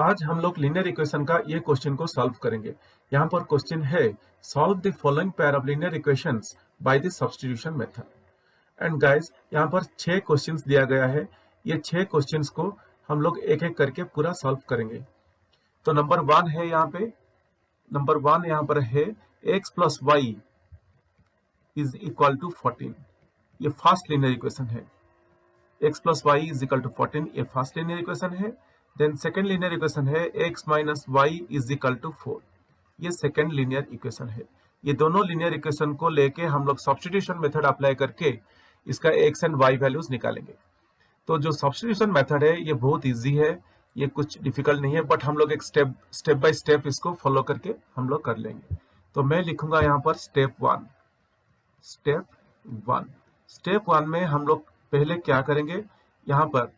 आज हम लोग लीनियर इक्वेशन का ये क्वेश्चन को सॉल्व करेंगे। यहाँ पर क्वेश्चन है solve the following pair of linear equations by the substitution method. And guys यहाँ पर 6 क्वेश्चंस दिया गया है। ये 6 क्वेश्चंस को हम लोग एक एक करके पूरा सॉल्व करेंगे। तो नंबर 1 है यहाँ पर है x plus y is equal to 14। ये फास्ट लीनियर इक्वेशन है। x plus y is equal to 14 ये फास्ट लीनियर इक्वेशन है। देन सेकेंड लीनियर इक्वेशन है x minus y is equal to 4। ये सेकेंड लीनियर इक्वेशन है। ये दोनों linear equation को लेके हम लोग सब्स्टिट्यूशन मेथड अप्लाई करके इसका x एंड y वैल्यूज निकालेंगे। तो जो सब्स्टिट्यूशन मेथड है ये बहुत इजी है, ये कुछ डिफिकल्ट नहीं है, बट हम लोग एक स्टेप बाय स्टेप इसको फॉलो करके हम लोग कर लेंगे। तो मैं लिखूंगा यहाँ पर स्टेप वन में हम लोग पहले क्या करेंगे, यहाँ पर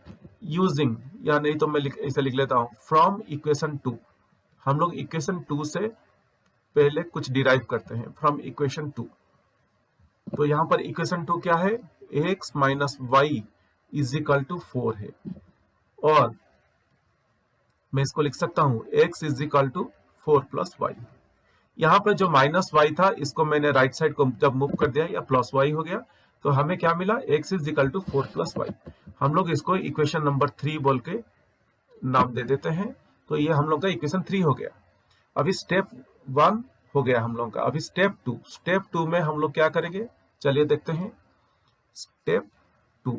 यूजिंग, या नहीं तो मैं ऐसे लिख लेता हूँ फ्रॉम इक्वेशन 2। हम लोग इक्वेशन 2 से पहले कुछ डिराइव करते हैं फ्रॉम इक्वेशन 2। तो यहाँ पर इक्वेशन 2 क्या है, x minus y is equal to 4 है, और मैं इसको लिख सकता हूँ x is equal to 4 plus y. यहाँ पर जो माइनस वाई था इसको मैंने राइट साइड को जब मूव कर दिया या प्लस वाई हो गया, तो हमें क्या मिला, x is equal to 4 plus y. हम लोग इसको इक्वेशन नंबर 3 बोल के नाम दे देते हैं। तो ये हम लोग का इक्वेशन 3 हो गया। अभी स्टेप 1 हो गया हम लोग का। अभी स्टेप 2 में हम लोग क्या करेंगे, चलिए देखते हैं। स्टेप 2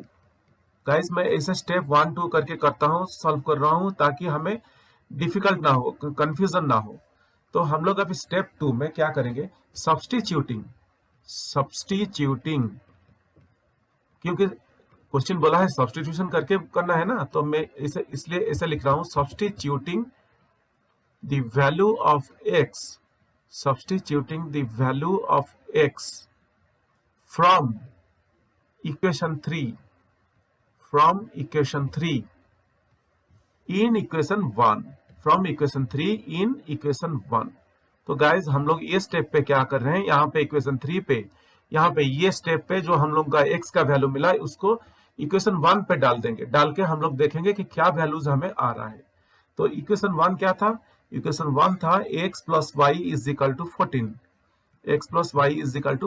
गाइस, मैं ऐसे स्टेप 1 2 करके करता हूँ, सॉल्व कर रहा हूँ ताकि हमें डिफिकल्ट ना हो, कंफ्यूजन ना हो। तो हम लोग अभी स्टेप 2 में क्या करेंगे, सब्स्टिट्यूटिंग, क्योंकि क्वेश्चन बोला है सब्स्टिट्यूशन करके करना है ना, तो मैं इसे इसलिए ऐसे लिख रहा हूं, substituting the value of x from equation 3 in equation 1। तो गाइज हम लोग ये स्टेप पे क्या कर रहे हैं, यहाँ पे इक्वेशन 3 पे, यहाँ पे ये स्टेप पे जो हम लोग का x का वैल्यू मिला उसको इक्वेशन 1 पे डाल देंगे। डाल के हम लोग देखेंगे कि क्या वैल्यूज हमें आ रहा है। तो इक्वेशन 1 क्या था, इक्वेशन 1 था x plus y is equal to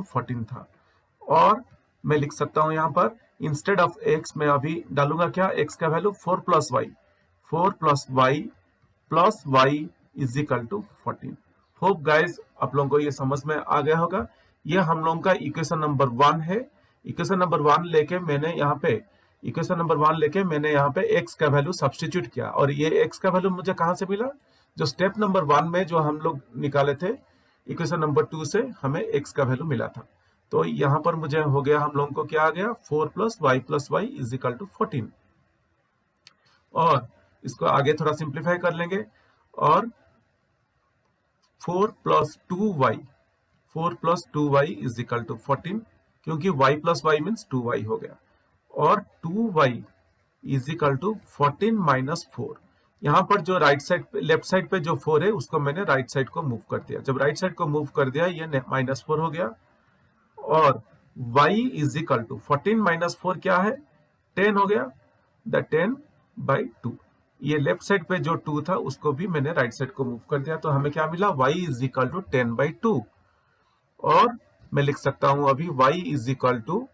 14 था। और मैं लिख सकता हूं यहाँ पर इंस्टेड ऑफ x मैं अभी डालूंगा क्या, x का value 4 plus y is equal to 14। Hope guys आप लोगों को ये समझ में आ गया होगा। ये हम लोगों का इक्वेशन नंबर 1 है। इक्वेशन नंबर 1 लेके मैंने यहाँ पे x का वैल्यू सब्स्टिट्यूट किया, और ये x का वैल्यू मुझे कहां से मिला, जो स्टेप नंबर 1 में जो हम लोग निकाले थे इक्वेशन नंबर 2 से हमें x का वैल्यू मिला था। तो यहाँ पर मुझे हो गया, हम लोगों को क्या आ गया, 4 plus y is equal to 14। और इसको आगे थोड़ा सिंप्लीफाई कर लेंगे, और 4 plus 2y is equal to 14, क्योंकि y plus Y means 2y हो गया, और 2y is equal to 14 minus 4। यहाँ पर जो लेफ्ट साइड पे जो 4 है उसको मैंने राइट साइड को मूव कर दिया। जब राइट साइड को मूव कर दिया ये माइनस 4 हो गया, और y is equal to 14 minus 4 क्या है, 10 हो गया, द 10/2। ये लेफ्ट साइड पे जो 2 था उसको भी मैंने राइट साइड को मूव कर दिया, तो हमें क्या मिला, y इज इक्वल टू 10/2। और मैं लिख सकता हूं अभी y इज इक्वल टू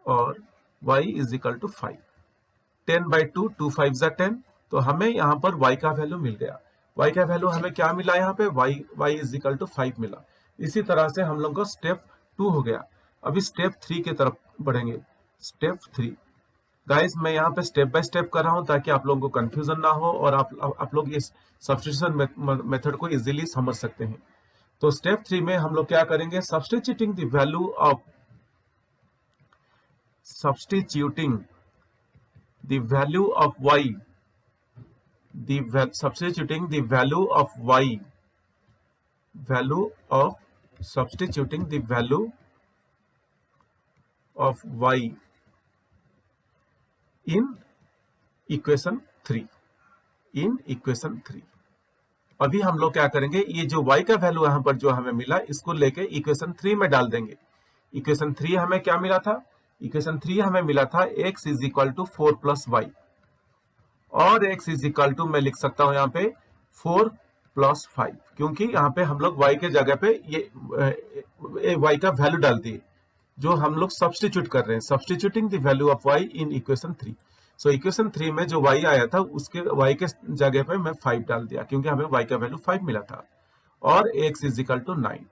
और y इज इक्वल टू 5। 10/2, 2 5 जा 10, तो हमें यहाँ पर y का वैल्यू मिल गया। y का वैल्यू हमें क्या मिला, यहाँ पे y इज इक्वल टू 5 मिला। इसी तरह से हम लोग का स्टेप 2 हो गया। अभी स्टेप 3 की तरफ बढ़ेंगे। स्टेप 3 गाइस, मैं यहाँ पे स्टेप बाय स्टेप कर रहा हूँ ताकि आप लोगों को कंफ्यूजन ना हो और आप लोग इस सब्स्टिट्यूशन मेथड को इजीली समझ सकते हैं। तो स्टेप 3 में हम लोग क्या करेंगे, substituting the value of y in equation 3। अभी हम लोग क्या करेंगे, ये जो y का वैल्यू यहाँ पर जो हमें मिला इसको लेके इक्वेशन 3 में डाल देंगे। इक्वेशन 3 हमें क्या मिला था, इक्वेशन 3 हमें मिला था x is equal to 4 plus y, और x इज इक्वल टू मैं लिख सकता हूं यहाँ पे 4 प्लस 5, क्योंकि यहाँ पे हम लोग y के जगह पे ये y का वैल्यू डाल दिए जो हम लोग सब्स्टिट्यूट कर रहे हैं, substituting the value of y in equation 3। So equation 3 में जो y आया था उसके y के जगह पे मैं 5 डाल दिया, क्योंकि हमें y का वैल्यू 5 मिला था, और x इज इक्वल टू 9।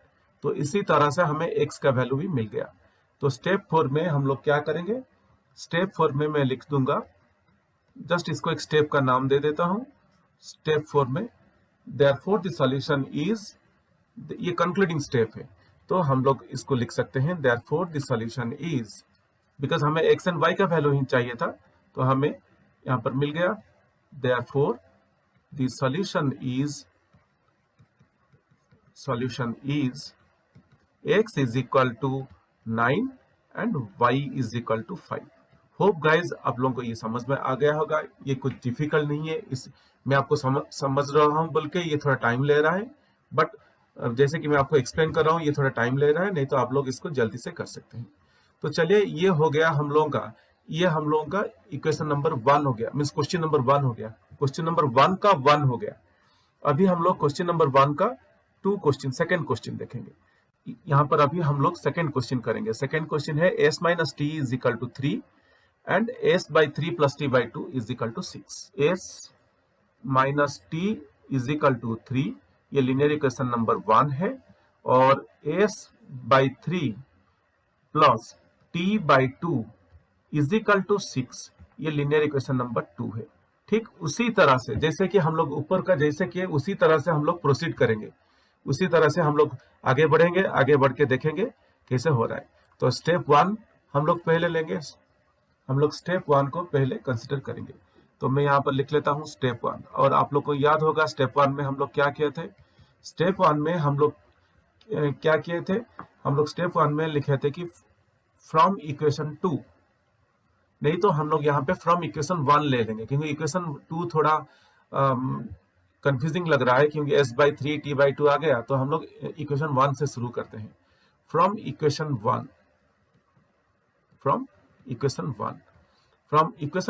तो इसी तरह से हमें x का वैल्यू भी मिल गया। तो स्टेप 4 में हम लोग क्या करेंगे, स्टेप 4 में मैं लिख दूंगा, जस्ट इसको एक स्टेप का नाम दे देता हूं। स्टेप 4 में देयरफॉर द सॉल्यूशन इज, ये कंक्लूडिंग स्टेप है, तो हम लोग इसको लिख सकते हैं therefore the solution is, because हमें x एंड y का वैल्यू ही चाहिए था, तो हमें यहां पर मिल गया therefore the solution is x is equal to 9 and y is equal to 5। Hope guys आप लोगों को ये समझ में आ गया होगा, ये कुछ डिफिकल्ट नहीं है, इस मैं आपको समझ रहा हूं बल्कि ये थोड़ा टाइम ले रहा है, बट जैसे कि मैं आपको एक्सप्लेन कर रहा हूं ये थोड़ा टाइम ले रहा है, नहीं तो आप लोग इसको जल्दी से कर सकते हैं। तो चलिए ये हो गया हम लोगों का, ये हम लोगों का इक्वेशन नंबर 1 हो गया, मीन्स क्वेश्चन नंबर 1 हो गया, क्वेश्चन नंबर 1 का 1 हो गया। अभी हम लोग क्वेश्चन नंबर 1 का सेकंड क्वेश्चन देखेंगे। यहाँ पर अभी हम लोग सेकंड क्वेश्चन करेंगे। सेकंड क्वेश्चन है s minus t is equal to 3 and s by 3 plus t by 2 is equal to 6। s minus t is equal to 3, ये लीनियर इक्वेशन नंबर 1 है, और s by 3 plus t by 2 is equal to 6, ये linear equation number 2 है। ठीक उसी तरह से जैसे कि हम लोग ऊपर का जैसे किए उसी तरह से हम लोग प्रोसीड करेंगे, उसी तरह से हम लोग आगे बढ़ेंगे, आगे बढ़ के देखेंगे कैसे हो रहा है। तो स्टेप 1 हम लोग पहले लेंगे, हम लोग स्टेप 1 को पहले कंसिडर करेंगे। तो मैं यहाँ पर लिख लेता हूँ स्टेप 1, और आप लोग को याद होगा स्टेप 1 में हम लोग क्या किए थे। स्टेप 1 में हम लोग क्या किए थे, हम लोग स्टेप 1 में लिखे थे कि फ्रॉम इक्वेशन 2, नहीं तो हम लोग यहाँ पे फ्रॉम इक्वेशन 1 ले लेंगे, क्योंकि इक्वेशन 2 थोड़ा कंफ्यूजिंग लग रहा है, क्योंकि s बाई 3 t बाई 2 आ गया, तो हम लोग इक्वेशन 1 से शुरू करते हैं। फ्रॉम इक्वेशन 1, फ्रॉम इक्वेशन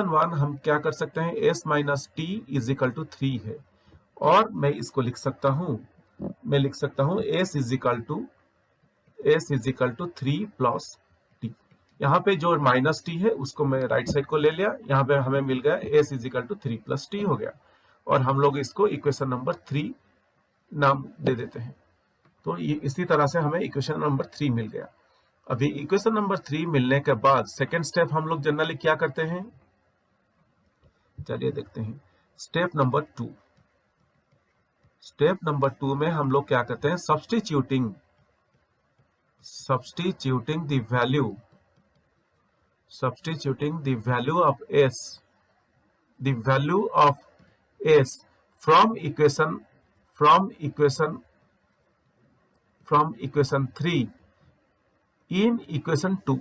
1 हम क्या कर सकते हैं, s minus t is equal to 3 है, और मैं इसको लिख सकता हूं, मैं लिख सकता हूं s is equal to 3 plus t. यहाँ पे जो माइनस टी है उसको मैं राइट साइड को ले लिया, यहाँ पे हमें मिल गया s is equal to 3 plus t हो गया, और हम लोग इसको इक्वेशन नंबर 3 नाम दे देते हैं। तो ये इसी तरह से हमें इक्वेशन नंबर 3 मिल गया। अभी इक्वेशन नंबर 3 मिलने के बाद सेकेंड स्टेप हम लोग जनरली क्या करते हैं, चलिए देखते हैं। स्टेप नंबर 2, स्टेप नंबर 2 में हम लोग क्या करते हैं, substituting the value of s from equation 3 in equation 2,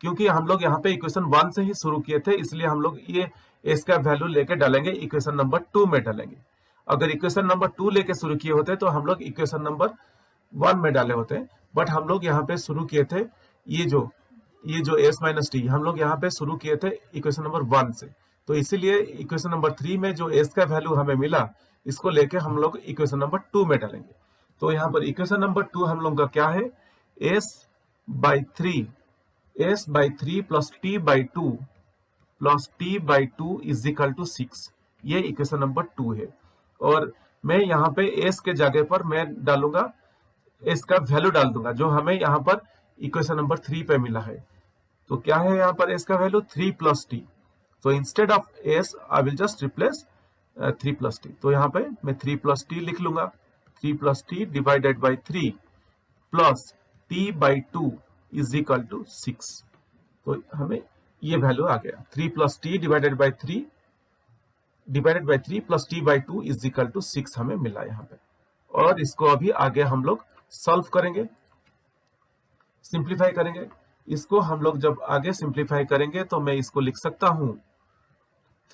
क्योंकि हम लोग यहाँ पे इक्वेशन 1 से ही शुरू किए थे, इसलिए हम लोग ये s का वैल्यू लेके डालेंगे इक्वेशन नंबर 2 में डालेंगे। अगर इक्वेशन नंबर 2 लेके शुरू किए होते तो हम लोग इक्वेशन नंबर 1 में डाले होते, बट हम लोग यहाँ पे शुरू किए थे ये जो s माइनस टी हम लोग यहाँ पे शुरू किए थे इक्वेशन नंबर 1 से, तो इसीलिए इक्वेशन नंबर 3 में जो s का वैल्यू हमें मिला इसको लेके हम लोग इक्वेशन नंबर 2 में डालेंगे। तो यहाँ पर इक्वेशन नंबर 2 हम लोग का क्या है, s by 3 plus t by 2 is equal to 6, ये इक्वेशन नंबर 2 है। और मैं यहाँ पे s के जगह पर मैं डालूंगा, s का वैल्यू डाल दूंगा जो हमें यहाँ पर इक्वेशन नंबर 3 पे मिला है। तो क्या है यहाँ पर s का वैल्यू 3 प्लस टी, तो instead of s I will just replace 3 plus T. तो यहाँ पे मैं 3 प्लस टी लिख लूंगा, 3 plus t divided by 3 plus t by 2 is equal to 6। तो हमें ये वैल्यू आ गया, 3 plus t divided by 3 plus t by 2 is equal to 6 हमें मिला यहाँ पे। और इसको अभी आगे हम लोग सॉल्व करेंगे, सिंप्लीफाई करेंगे। इसको हम लोग जब आगे सिंप्लीफाई करेंगे तो मैं इसको लिख सकता हूं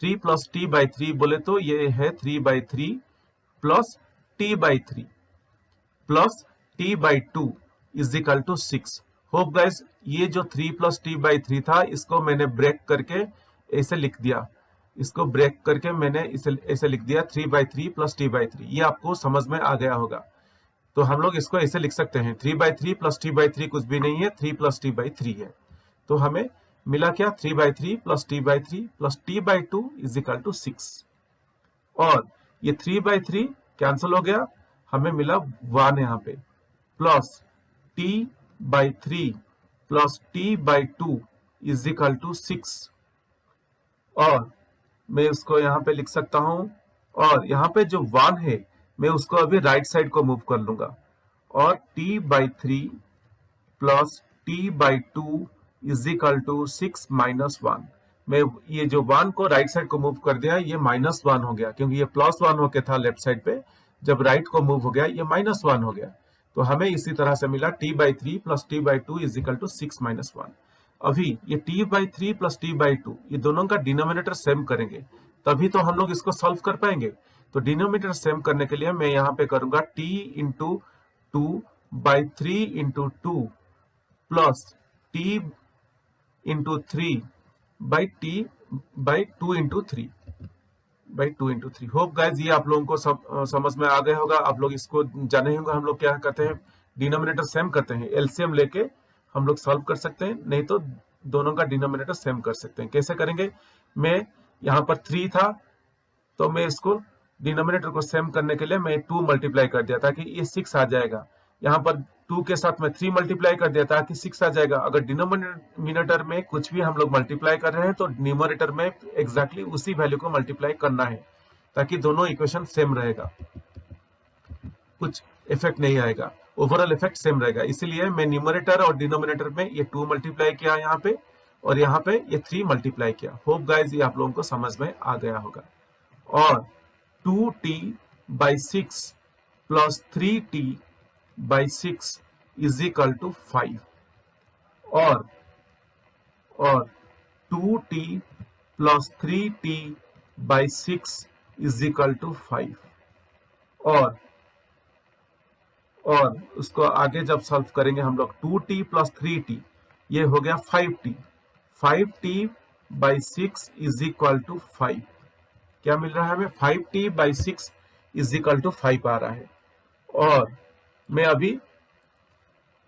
3 प्लस टी बाई 3 बोले तो ये है 3 by 3 plus t by 3 plus t by 2 is equal to 6। Hope guys ये जो 3 प्लस टी बाई 3 था इसको मैंने ब्रेक करके ऐसे लिख दिया, इसको ब्रेक करके मैंने इसे ऐसे लिख दिया 3 बाई 3 प्लस टी बाई 3। ये आपको समझ में आ गया होगा। तो हम लोग इसको ऐसे लिख सकते हैं 3 बाई 3 प्लस टी बाई 3 कुछ भी नहीं है, 3 प्लस टी बाई 3 है। तो हमें मिला क्या 3 by 3 plus t by 3 plus t by 2 is equal to 6। और ये 3 बाई 3 कैंसिल हो गया, हमें मिला 1 यहाँ पे, plus t by 3 plus t by 2 is equal to 6। और मैं उसको यहाँ पे लिख सकता हूं, और यहाँ पे जो 1 है मैं उसको अभी राइट साइड को मूव कर लूंगा, और t by 3 plus t by 2 is equal to 6 minus 1। मैं ये जो 1 को राइट साइड को मूव कर दिया, ये माइनस 1 हो गया, क्योंकि ये प्लस 1 होके था लेफ्ट साइड पे, जब राइट को मूव हो गया ये माइनस 1 हो गया। तो हमें इसी तरह से मिला t by 3 plus t by 2 is equal to 6 minus 1। अभी ये t by 3 plus t by 2 ये दोनों का डिनोमिनेटर सेम करेंगे, तभी तो हम लोग इसको सॉल्व कर पाएंगे। तो डिनोमिनेटर सेम करने के लिए मैं यहाँ पे करूंगा t into 2 by 3 into 2 plus t into 3 by T by 2 into 3 by 2 into 3। Hope guys ये आप लोगों को सब समझ में आ गया होगा। आप लोग इसको जाने होंगे हम लोग क्या करते हैं, डिनोमिनेटर सेम करते हैं, एलसीएम लेके हम लोग सॉल्व कर सकते हैं, नहीं तो दोनों का डिनोमिनेटर सेम कर सकते हैं। कैसे करेंगे, मैं यहाँ पर 3 था तो मैं इसको डिनोमिनेटर को सेम करने के लिए मैं 2 मल्टीप्लाई कर दिया ताकि ये 6 आ जाएगा। यहाँ पर 2 के साथ मैं 3 मल्टीप्लाई कर दिया ताकि 6 आ जाएगा। अगर डिनोमिनेटर में कुछ भी हम लोग मल्टीप्लाई कर रहे हैं तो न्यूमरेटर में एग्जैक्टली उसी वैल्यू को मल्टीप्लाई करना है, ताकि दोनों इक्वेशन सेम रहेगा, कुछ इफेक्ट नहीं आएगा, ओवरऑल इफेक्ट सेम रहेगा। इसीलिए मैं न्यूमरेटर और डिनोमिनेटर में ये 2 मल्टीप्लाई किया यहाँ पे, और यहाँ पे ये 3 मल्टीप्लाई किया। होप गाइज ये आप लोगों को समझ में आ गया होगा। और 2t by 6 plus 3t by 6 is equal to 5। और 2t plus 3t by 6 is equal to 5। और उसको आगे जब सॉल्व करेंगे हम लोग 2t प्लस 3t ये हो गया 5t। 5t by 6 is equal to 5। क्या मिल रहा है हमें, 5t by 6 is equal to 5 आ रहा है। और मैं अभी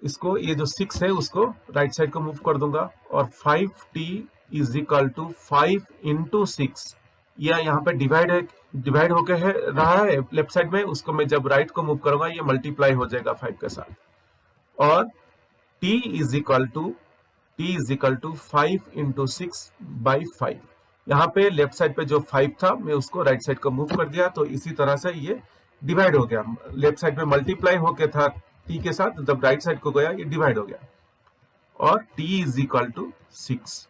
इसको ये जो 6 है उसको राइट साइड को मूव कर दूंगा, और 5t is equal to 5 into 6, यह यहाँ पे डिवाइड होके है रहा है लेफ्ट साइड में, उसको मैं जब राइट को मूव करूंगा ये मल्टीप्लाई हो जाएगा 5 के साथ। और t is equal to 5 into 6 by 5। यहाँ पे लेफ्ट साइड पे जो 5 था मैं उसको राइट साइड को मूव कर दिया, तो इसी तरह से ये डिवाइड हो गया। लेफ्ट साइड में मल्टीप्लाई होके था t के साथ, जब राइट साइड को गया ये डिवाइड हो गया। और t इज इक्वल टू 6,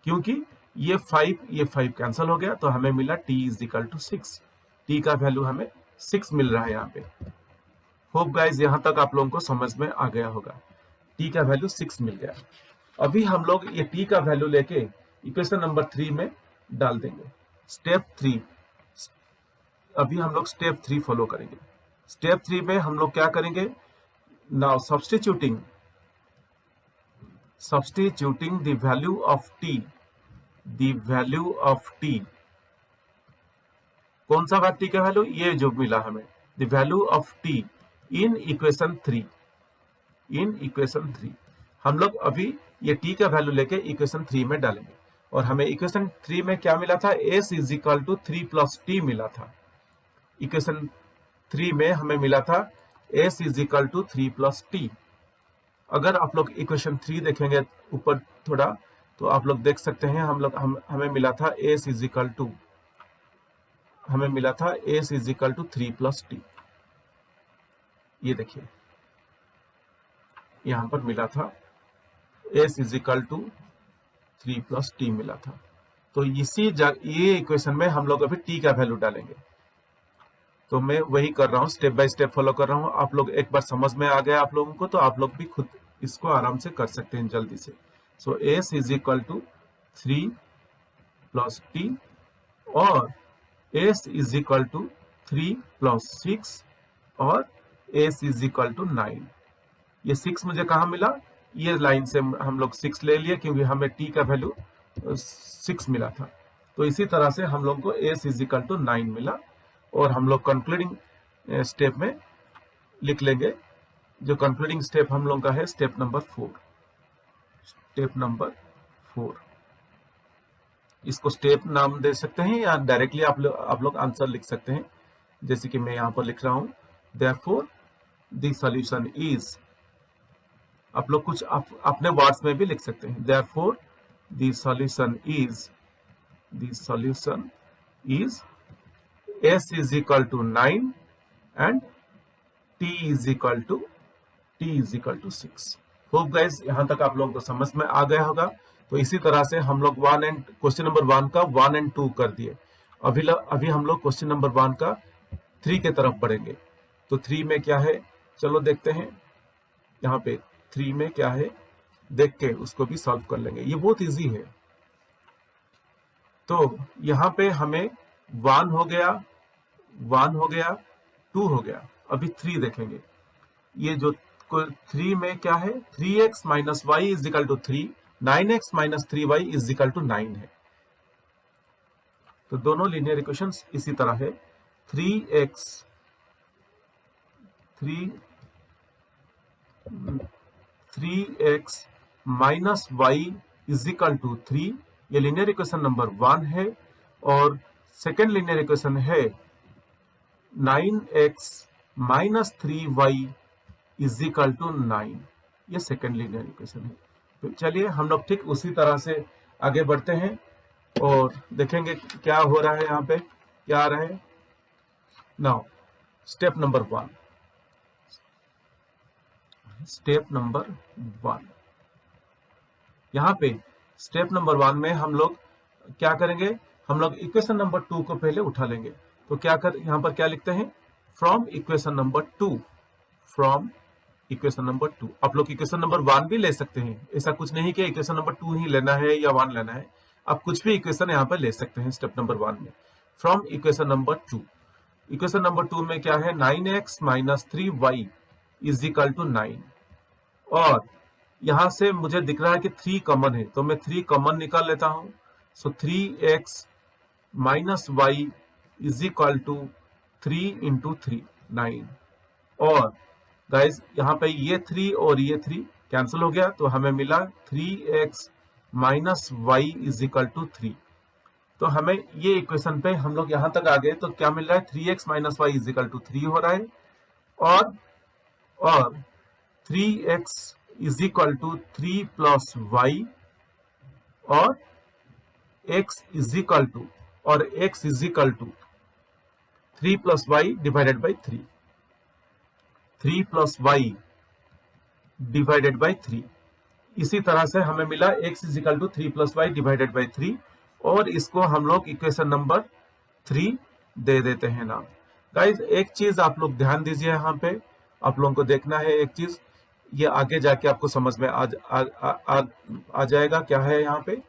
क्योंकि ये 5 कैंसिल हो गया, तो हमें मिला t is equal to 6। t का वैल्यू हमें 6 मिल रहा है यहाँ पे। होप गाइज यहाँ तक आप लोगों को समझ में आ गया होगा, t का वैल्यू 6 मिल गया। अभी हम लोग ये t का वैल्यू लेके इक्वेशन नंबर 3 में डाल देंगे। स्टेप 3, अभी हम लोग स्टेप 3 फॉलो करेंगे। स्टेप 3 में हम लोग क्या करेंगे, now substituting the value of t, कौन सा t का वैल्यू, ये जो मिला हमें the value of t in equation 3। हम लोग अभी ये t का वैल्यू लेके इक्वेशन 3 में डालेंगे, और हमें इक्वेशन 3 में क्या मिला था, s is equal to 3 plus t मिला था। इक्वेशन 3 में हमें मिला था s is equal to 3 plus t। अगर आप लोग इक्वेशन 3 देखेंगे ऊपर थोड़ा, तो आप लोग देख सकते हैं हमें मिला था s is equal to 3 plus t। ये देखिए यहां पर मिला था s is equal to 3 plus t मिला था। तो ये इक्वेशन में हम लोग अभी t का वैल्यू डालेंगे। तो मैं वही कर रहा हूँ, स्टेप बाय स्टेप फॉलो कर रहा हूँ। आप लोग एक बार समझ में आ गया आप लोगों को, तो आप लोग भी खुद इसको आराम से कर सकते हैं जल्दी से। So s is equal to 3 plus t, और s is equal to 3 plus 6, और s इज इक्वल टू 9। ये 6 मुझे कहाँ मिला, ये लाइन से हम लोग 6 ले लिए क्योंकि हमें t का वैल्यू 6 मिला था। तो इसी तरह से हम लोग को s इज इक्वल टू 9 मिला और हम लोग कंक्लूडिंग स्टेप में लिख लेंगे। जो कंक्लूडिंग स्टेप हम लोग का है स्टेप नंबर 4। स्टेप नंबर 4, इसको स्टेप नाम दे सकते हैं या डायरेक्टली आप लोग आंसर लिख सकते हैं, जैसे कि मैं यहां पर लिख रहा हूं देयरफॉर द सॉल्यूशन इज। आप लोग कुछ अपने वर्ड्स में भी लिख सकते हैं। Therefore the solution is s is equal to 9 and t is equal to 6। Hope guys यहां तक आप लोगों को समझ में आ गया होगा। तो इसी तरह से हम लोग क्वेश्चन नंबर 1 का 1 और 2 कर दिए। अभी हम लोग क्वेश्चन नंबर 1 का 3 के तरफ बढ़ेंगे। तो 3 में क्या है चलो देखते हैं। यहाँ पे 3 में क्या है देख के उसको भी सॉल्व कर लेंगे, ये बहुत इजी है। तो यहाँ पे हमें 1 हो गया, 2 हो गया। अभी 3 देखेंगे। ये जो 3 में क्या है 3x minus y is equal to 3, 9x minus 3y is equal to 9 है। तो दोनों लीनियर इक्वेशंस इसी तरह है। 3x minus y is equal to 3, ये लीनियर इक्वेशन नंबर 1 है। और सेकेंड लीनियर इक्वेशन है 9x minus 3y is equal to 9, ये सेकेंड लीनियर इक्वेशन है। तो चलिए हम लोग ठीक उसी तरह से आगे बढ़ते हैं और देखेंगे क्या हो रहा है, यहाँ पे क्या आ रहा है। नाउ स्टेप नंबर 1, यहाँ पे स्टेप नंबर 1 में हम लोग क्या करेंगे, हम लोग इक्वेशन नंबर 2 को पहले उठा लेंगे। तो यहाँ पर क्या लिखते हैं फ्रॉम इक्वेशन नंबर 2, आप लोग इक्वेशन नंबर 1 भी ले सकते हैं। ऐसा कुछ नहीं कि इक्वेशन नंबर 2 ही लेना है या 1 लेना है, आप कुछ भी इक्वेशन यहाँ पर ले सकते हैं। स्टेप नंबर 1 में from equation number 2, equation number 2 में क्या है 9x minus 3y is equal to 9। और यहां से मुझे दिख रहा है कि 3 कॉमन है, तो मैं 3 कॉमन निकाल लेता हूं। So 3x minus y is equal to 3 into 3 9। और गाइज यहाँ पे ये 3 और ये 3 कैंसिल हो गया, तो हमें मिला 3x minus y is equal to 3। तो हमें ये इक्वेशन पे हम लोग यहां तक आ गए। तो क्या मिल रहा है 3x minus y is equal to 3 हो रहा है और 3x is equal to 3 plus y और x is equal to 3 plus y divided by 3, 3 plus y divided by 3। इसी तरह से हमें मिला x is equal to 3 plus y divided by 3 और इसको हम लोग इक्वेशन नंबर 3 दे देते हैं नाम। गाइज एक चीज आप लोग ध्यान दीजिए, यहाँ पे आप लोगों को देखना है एक चीज, ये आगे जाके आपको समझ में आ जाएगा क्या है। यहाँ पे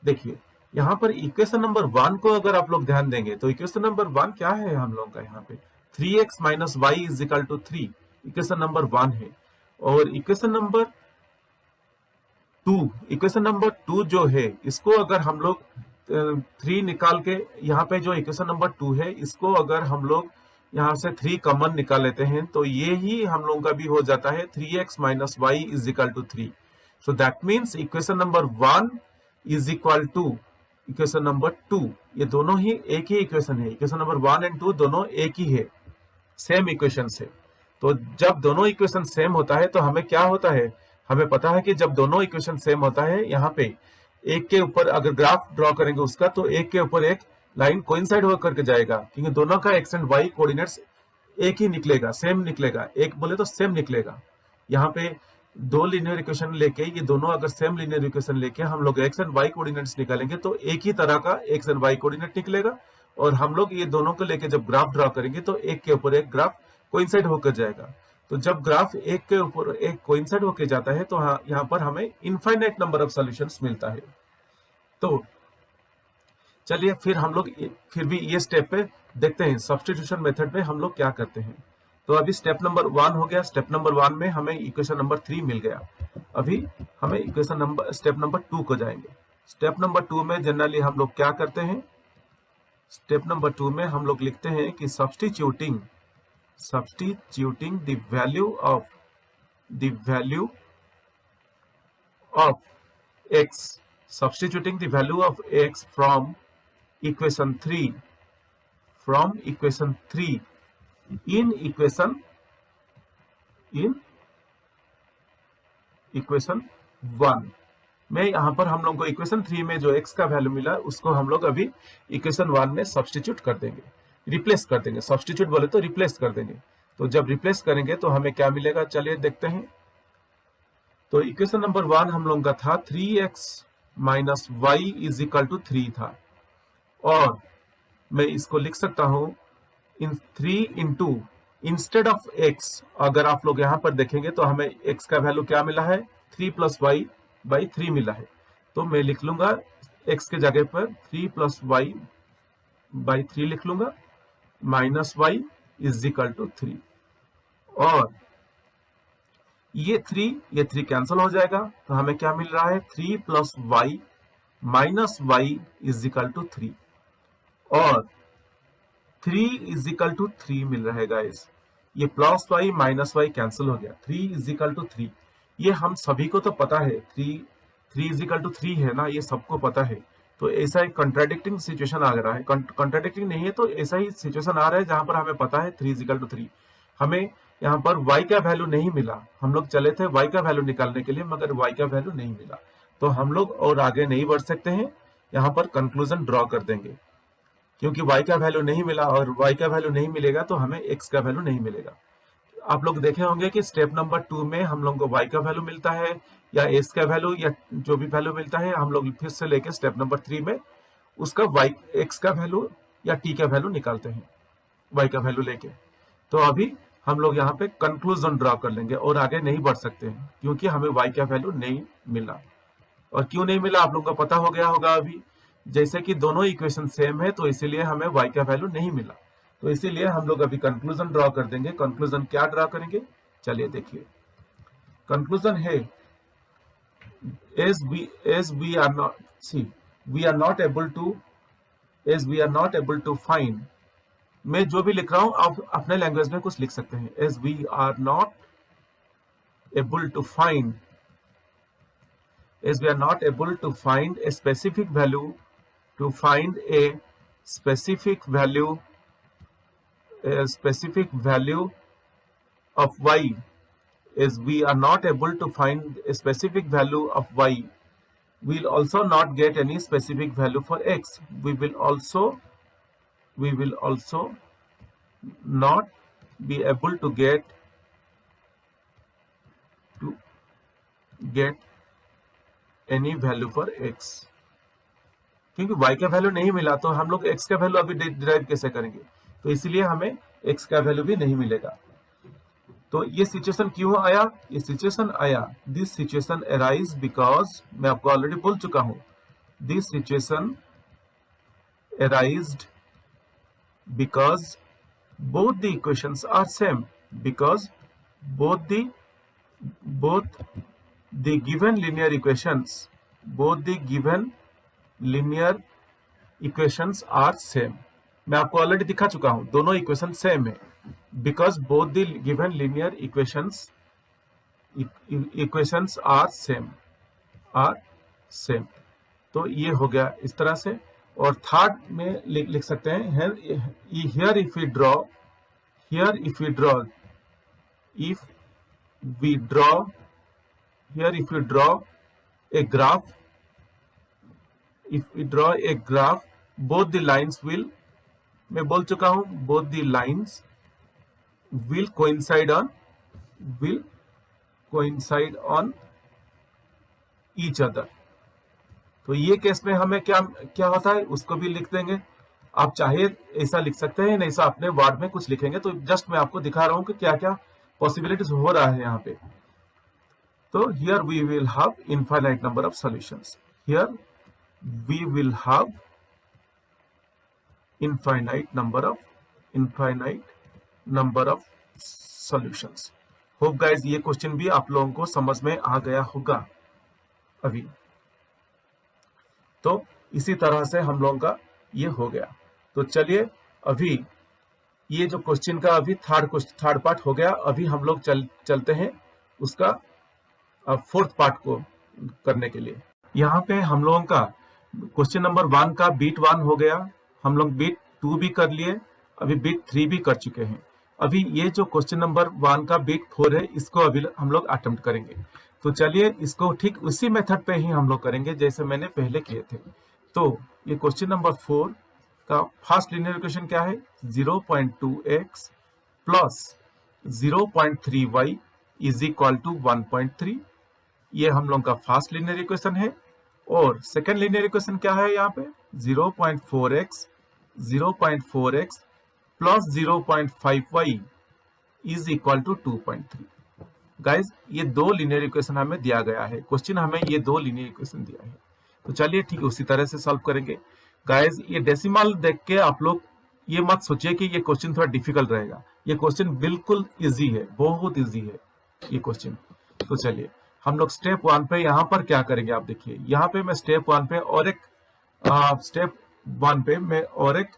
देखिए, यहाँ पर इक्वेशन नंबर 1 को अगर आप लोग ध्यान देंगे तो इक्वेशन नंबर 1 क्या है हम लोग का, यहाँ पे 3x minus y is equal to 3 equation number 1 है। और इक्वेशन नंबर 2 जो है इसको अगर हम लोग 3 निकाल के, यहाँ पे जो इक्वेशन नंबर 2 है इसको अगर हम लोग यहाँ से 3 कॉमन निकाल लेते हैं तो ये ही हम लोगों का भी हो जाता है 3x minus y is equal to 3। So that means equation number 1 is equal to equation number 2, ये दोनों ही एक ही इक्वेशन है। इक्वेशन नंबर 1 और 2 दोनों एक ही है, सेम इक्वेशन से। तो जब दोनों इक्वेशन सेम होता है तो हमें क्या होता है, हमें पता है कि जब दोनों इक्वेशन सेम होता है, यहाँ पे एक के ऊपर अगर ग्राफ ड्रॉ करेंगे उसका, तो एक के ऊपर एक लाइन कोइंसाइड होकर के जाएगा, क्योंकि दोनों का एक्स एंड वाई कोऑर्डिनेट्स एक ही निकलेगा, सेम निकलेगा। एक बोले तो सेम निकलेगा। यहाँ पे 2 लीनियर इक्वेशन लेके, ये दोनों अगर सेम लीनियर इक्वेशन लेके हम लोग एक्स एंड वाई कोऑर्डिनेट्स निकालेंगे तो एक ही तरह का एक्स एंड वाई कोऑर्डिनेट निकलेगा। और हम लोग ये दोनों को लेके जब ग्राफ ड्रॉ करेंगे तो एक के ऊपर एक ग्राफ कोइंसाइड होकर जाएगा। तो जब ग्राफ एक के ऊपर एक कोइंसाइड होकर जाता है तो यहाँ पर हमें इनफाइनाइट नंबर ऑफ सॉल्यूशंस मिलता है। तो चलिए फिर हम लोग फिर भी ये स्टेप पे देखते हैं, सब्स्टिट्यूशन मेथड में हम लोग क्या करते हैं। तो अभी स्टेप नंबर 1 हो गया। स्टेप नंबर 1 में हमें इक्वेशन नंबर 3 मिल गया। अभी हमें इक्वेशन नंबर स्टेप नंबर 2 को जाएंगे। स्टेप नंबर 2 में जनरली हम लोग क्या करते हैं, स्टेप नंबर 2 में हम लोग लिखते हैं कि substituting the value of x, substituting the value of x from equation 3 in equation 1 में, यहां पर हम लोग को इक्वेशन 3 में जो x का वैल्यू मिला उसको हम लोग अभी इक्वेशन 1 में सब्स्टिट्यूट कर देंगे, रिप्लेस कर देंगे। सब्स्टिट्यूट बोले तो रिप्लेस कर देंगे। तो जब रिप्लेस करेंगे तो हमें क्या मिलेगा, चलिए देखते हैं। तो इक्वेशन नंबर 1 हम लोगों का था 3x minus y is equal to 3 था, और मैं इसको लिख सकता हूं in 3 into instead of x। अगर आप लोग यहां पर देखेंगे तो हमें x का वैल्यू क्या मिला है, 3 प्लस वाई बाई 3 मिला है। तो मैं लिख लूंगा x के जगह पर 3 प्लस वाई बाई 3 लिख लूंगा, minus y is equal to 3, और ये 3 कैंसिल हो जाएगा। तो हमें क्या मिल रहा है, 3 plus y minus y is equal to 3, और 3 इज इक्वल टू 3 मिल रहा है गाइस। ये plus y minus y cancel हो गया, 3 इज इक्वल टू 3। ये हम सभी को तो पता है 3 इज इक्वल टू 3 है ना, ये सबको पता है। तो ऐसा एक कंट्राडिक्टिंग सिचुएशन आ रहा है, कंट्राडिक्टिंग नहीं है तो ऐसा ही सिचुएशन आ रहा है जहां पर हमें पता है 3 इज इक्वल टू 3। हमें यहाँ पर y का वैल्यू नहीं मिला, हम लोग चले थे y का वैल्यू निकालने के लिए, मगर y का वैल्यू नहीं मिला। तो हम लोग और आगे नहीं बढ़ सकते हैं, यहाँ पर कंक्लूजन ड्रॉ कर देंगे, क्योंकि y का वैल्यू नहीं मिला, और y का वैल्यू नहीं मिलेगा तो हमें x का वैल्यू नहीं मिलेगा। आप लोग देखे होंगे कि स्टेप नंबर 2 में हम लोग को y का वैल्यू मिलता है या s का वैल्यू या जो भी वैल्यू मिलता है, हम लोग फिर से लेके स्टेप नंबर 3 में उसका x का वैल्यू या t का वैल्यू निकालते हैं, y का वैल्यू लेके। तो अभी हम लोग यहाँ पे कंक्लूजन ड्रॉ कर लेंगे और आगे नहीं बढ़ सकते हैं, क्योंकि हमें y का वैल्यू नहीं मिला। और क्यों नहीं मिला आप लोगों को पता हो गया होगा अभी, जैसे कि दोनों इक्वेशन सेम है तो इसीलिए हमें y का वैल्यू नहीं मिला। तो इसीलिए हम लोग अभी कंक्लूजन ड्रॉ कर देंगे। कंक्लूजन क्या ड्रॉ करेंगे, चलिए देखिए। कंक्लूजन है as we are not able to find, मैं जो भी लिख रहा हूं आप अपने लैंग्वेज में कुछ लिख सकते हैं। as we are not able to find a specific value of y, as we are not able to find a specific value of y, we'll also not get any specific value for x. We will also not be able to get any value for x, क्योंकि y का value नहीं मिला तो हम लोग x का value अभी derive कैसे करेंगे, तो इसलिए हमें x का वैल्यू भी नहीं मिलेगा। तो ये सिचुएशन क्यों आया, ये सिचुएशन आया, दिस सिचुएशन अराइज बिकॉज, मैं आपको ऑलरेडी बोल चुका हूं, this situation arised because both the equations are same, because both the given linear equations are same। मैं आपको ऑलरेडी दिखा चुका हूं दोनों इक्वेशन सेम है, because both the given linear equations are same। तो ये हो गया इस तरह से। और थर्ड में लिख सकते हैं here if we draw a graph, both the lines will, मैं बोल चुका हूं, both the lines will coincide on each other। तो ये केस में हमें क्या होता है उसको भी लिख देंगे। आप चाहे ऐसा लिख सकते हैं, नहीं ऐसा अपने वर्ड में कुछ लिखेंगे। तो जस्ट मैं आपको दिखा रहा हूं कि क्या क्या पॉसिबिलिटीज हो रहा है यहाँ पे। तो here we will have infinite number of solutions, here we will have infinite number of solutions. Hope guys ये क्वेश्चन भी आप लोगों को समझ में आ गया होगा अभी। तो इसी तरह से हम लोगों का ये हो गया। तो चलिए अभी ये जो क्वेश्चन का अभी थर्ड पार्ट हो गया, अभी हम लोग चलते हैं उसका फोर्थ पार्ट को करने के लिए। यहाँ पे हम लोगों का क्वेश्चन नंबर 1 का बीट 1 हो गया, हम लोग बीट 2 भी कर लिए, अभी बीट 3 भी कर चुके हैं। अभी ये जो क्वेश्चन नंबर 1 का बीट 4 है, इसको अभी हम लोग अटेम्प्ट करेंगे। तो चलिए इसको ठीक उसी मेथड पे ही हम लोग करेंगे जैसे मैंने पहले किए थे। तो ये क्वेश्चन नंबर 4 का फर्स्ट लीनियर इक्वेशन क्या है, 0.2x plus 0.3y is equal to 1.3। ये हम लोग का फर्स्ट लीनियर इक्वेशन है। और सेकेंड लीनियर इक्वेशन क्या है, यहाँ पे 0.4x plus 0.5y is equal to 2.3। Guys ये दो लीनियर इक्वेशन हमें दिया गया है, क्वेश्चन हमें ये दो लीनियर इक्वेशन दिया है। तो चलिए ठीक उसी तरह से सॉल्व करेंगे। गाइज ये डेसिमल देख के आप लोग ये मत सोचिए कि ये क्वेश्चन थोड़ा डिफिकल्ट रहेगा, ये क्वेश्चन बिल्कुल इजी है, बहुत इजी है ये क्वेश्चन। तो चलिए हम लोग स्टेप 1 पे यहाँ पर क्या करेंगे, आप देखिए यहाँ पे मैं स्टेप 1 पे और एक स्टेप 1 पे मैं और एक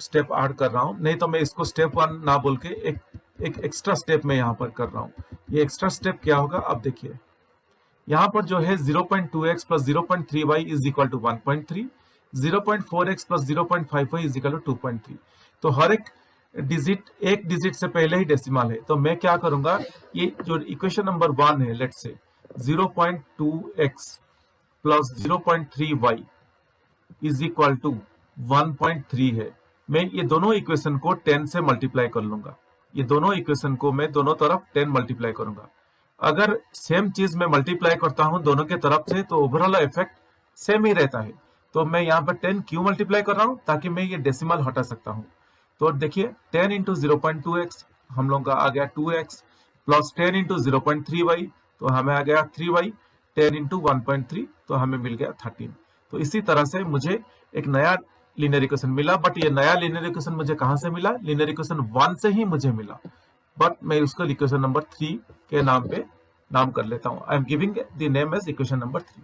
स्टेप ऐड कर रहा हूँ, नहीं तो मैं इसको स्टेप 1 ना बोल के एक एक्स्ट्रा स्टेप में यहाँ पर कर रहा हूँ। ये एक्स्ट्रा स्टेप क्या होगा, अब देखिए यहाँ पर जो है 0.2x plus 0.3y is equal to 1.3, 0.4x plus 0.5y is equal to 2.3। तो हर एक डिजिट से पहले ही डेसिमल है। तो मैं क्या करूंगा, ये जो इक्वेशन नंबर 1 है, let's say 0.2x plus 0.3y is equal to 1.3 है, मैं ये दोनों इक्वेशन को 10 से मल्टीप्लाई कर लूंगा। ये दोनों इक्वेशन को मैं दोनों तरफ 10 मल्टीप्लाई करूंगा। अगर सेम चीज में मल्टीप्लाई करता हूं दोनों के तरफ से तो ओवरऑल इफेक्ट सेम ही रहता है। तो मैं यहाँ पर 10 क्यों मल्टीप्लाई कर रहा हूं, ताकि मैं ये डेसिमल हटा सकता हूं। तो देखिए 10 इंटू 0.2x हम लोग का आ गया 2x प्लस 10 इंटू 0.3y तो हमें आ गया 3y, 10 इंटू 1.3 तो हमें मिल गया 13। तो इसी तरह से मुझे एक नया लीनियर इक्वेशन मिला, बट ये नया लीनियर इक्वेशन मुझे कहां से मिला, लीनियर इक्वेशन 1 से ही मुझे मिला, बट मैं उसको इक्वेशन नंबर 3 के नाम पे नाम कर लेता हूं। I am giving the name as equation number 3।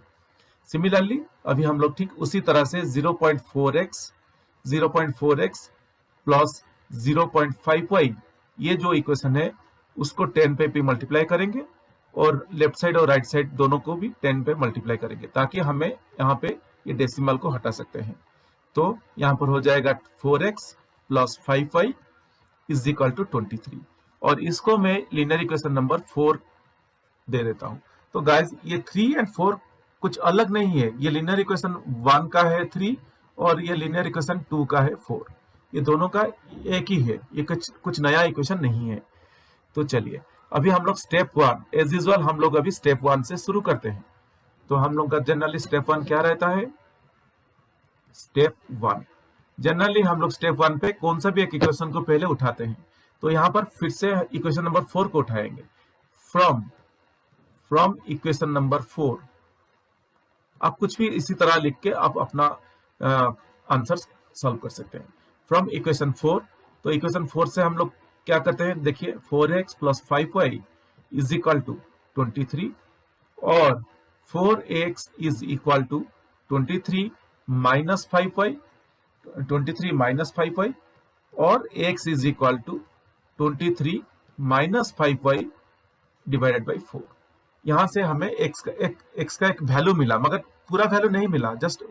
Similarly अभी हम लोग ठीक उसी तरह से 0.4x प्लस 0.5y ये जो इक्वेशन है उसको 10 पे भी मल्टीप्लाई करेंगे और लेफ्ट साइड और राइट साइड दोनों को भी 10 पे मल्टीप्लाई करेंगे, ताकि हमें यहाँ पे ये डेसिमल को हटा सकते हैं। तो यहाँ पर हो जाएगा 4x plus 5y is equal to 23 और इसको मैं लीनियर इक्वेशन नंबर 4 दे देता हूं। तो गाइज ये 3 एंड 4 कुछ अलग नहीं है, ये लीनियर इक्वेशन 1 का है 3 और ये लीनियर इक्वेशन 2 का है 4, ये दोनों का एक ही है, ये कुछ नया इक्वेशन नहीं है। तो चलिए अभी हम लोग स्टेप 1 एज यूजुअल हम लोग अभी स्टेप 1 से शुरू करते हैं। तो हम लोग का जनरली स्टेप 1 क्या रहता है, स्टेप 1 जनरली हम लोग स्टेप 1 पे कौन सा भी एक इक्वेशन को पहले उठाते हैं। तो यहाँ पर फिर से इक्वेशन नंबर 4 को उठाएंगे। फ्रॉम इक्वेशन नंबर 4 आप कुछ भी इसी तरह लिख के आप अपना आंसर सॉल्व कर सकते हैं। फ्रॉम इक्वेशन 4, तो इक्वेशन 4 से हम लोग क्या करते हैं, देखिए 4x plus 5y is equal to 23 और 4x is equal to 23 minus 5y, 23 minus 5y और x is equal to 23 minus 5y divided by 4। यहां से हमें x का एक वैल्यू मिला, मगर पूरा वैल्यू नहीं मिला, जस्ट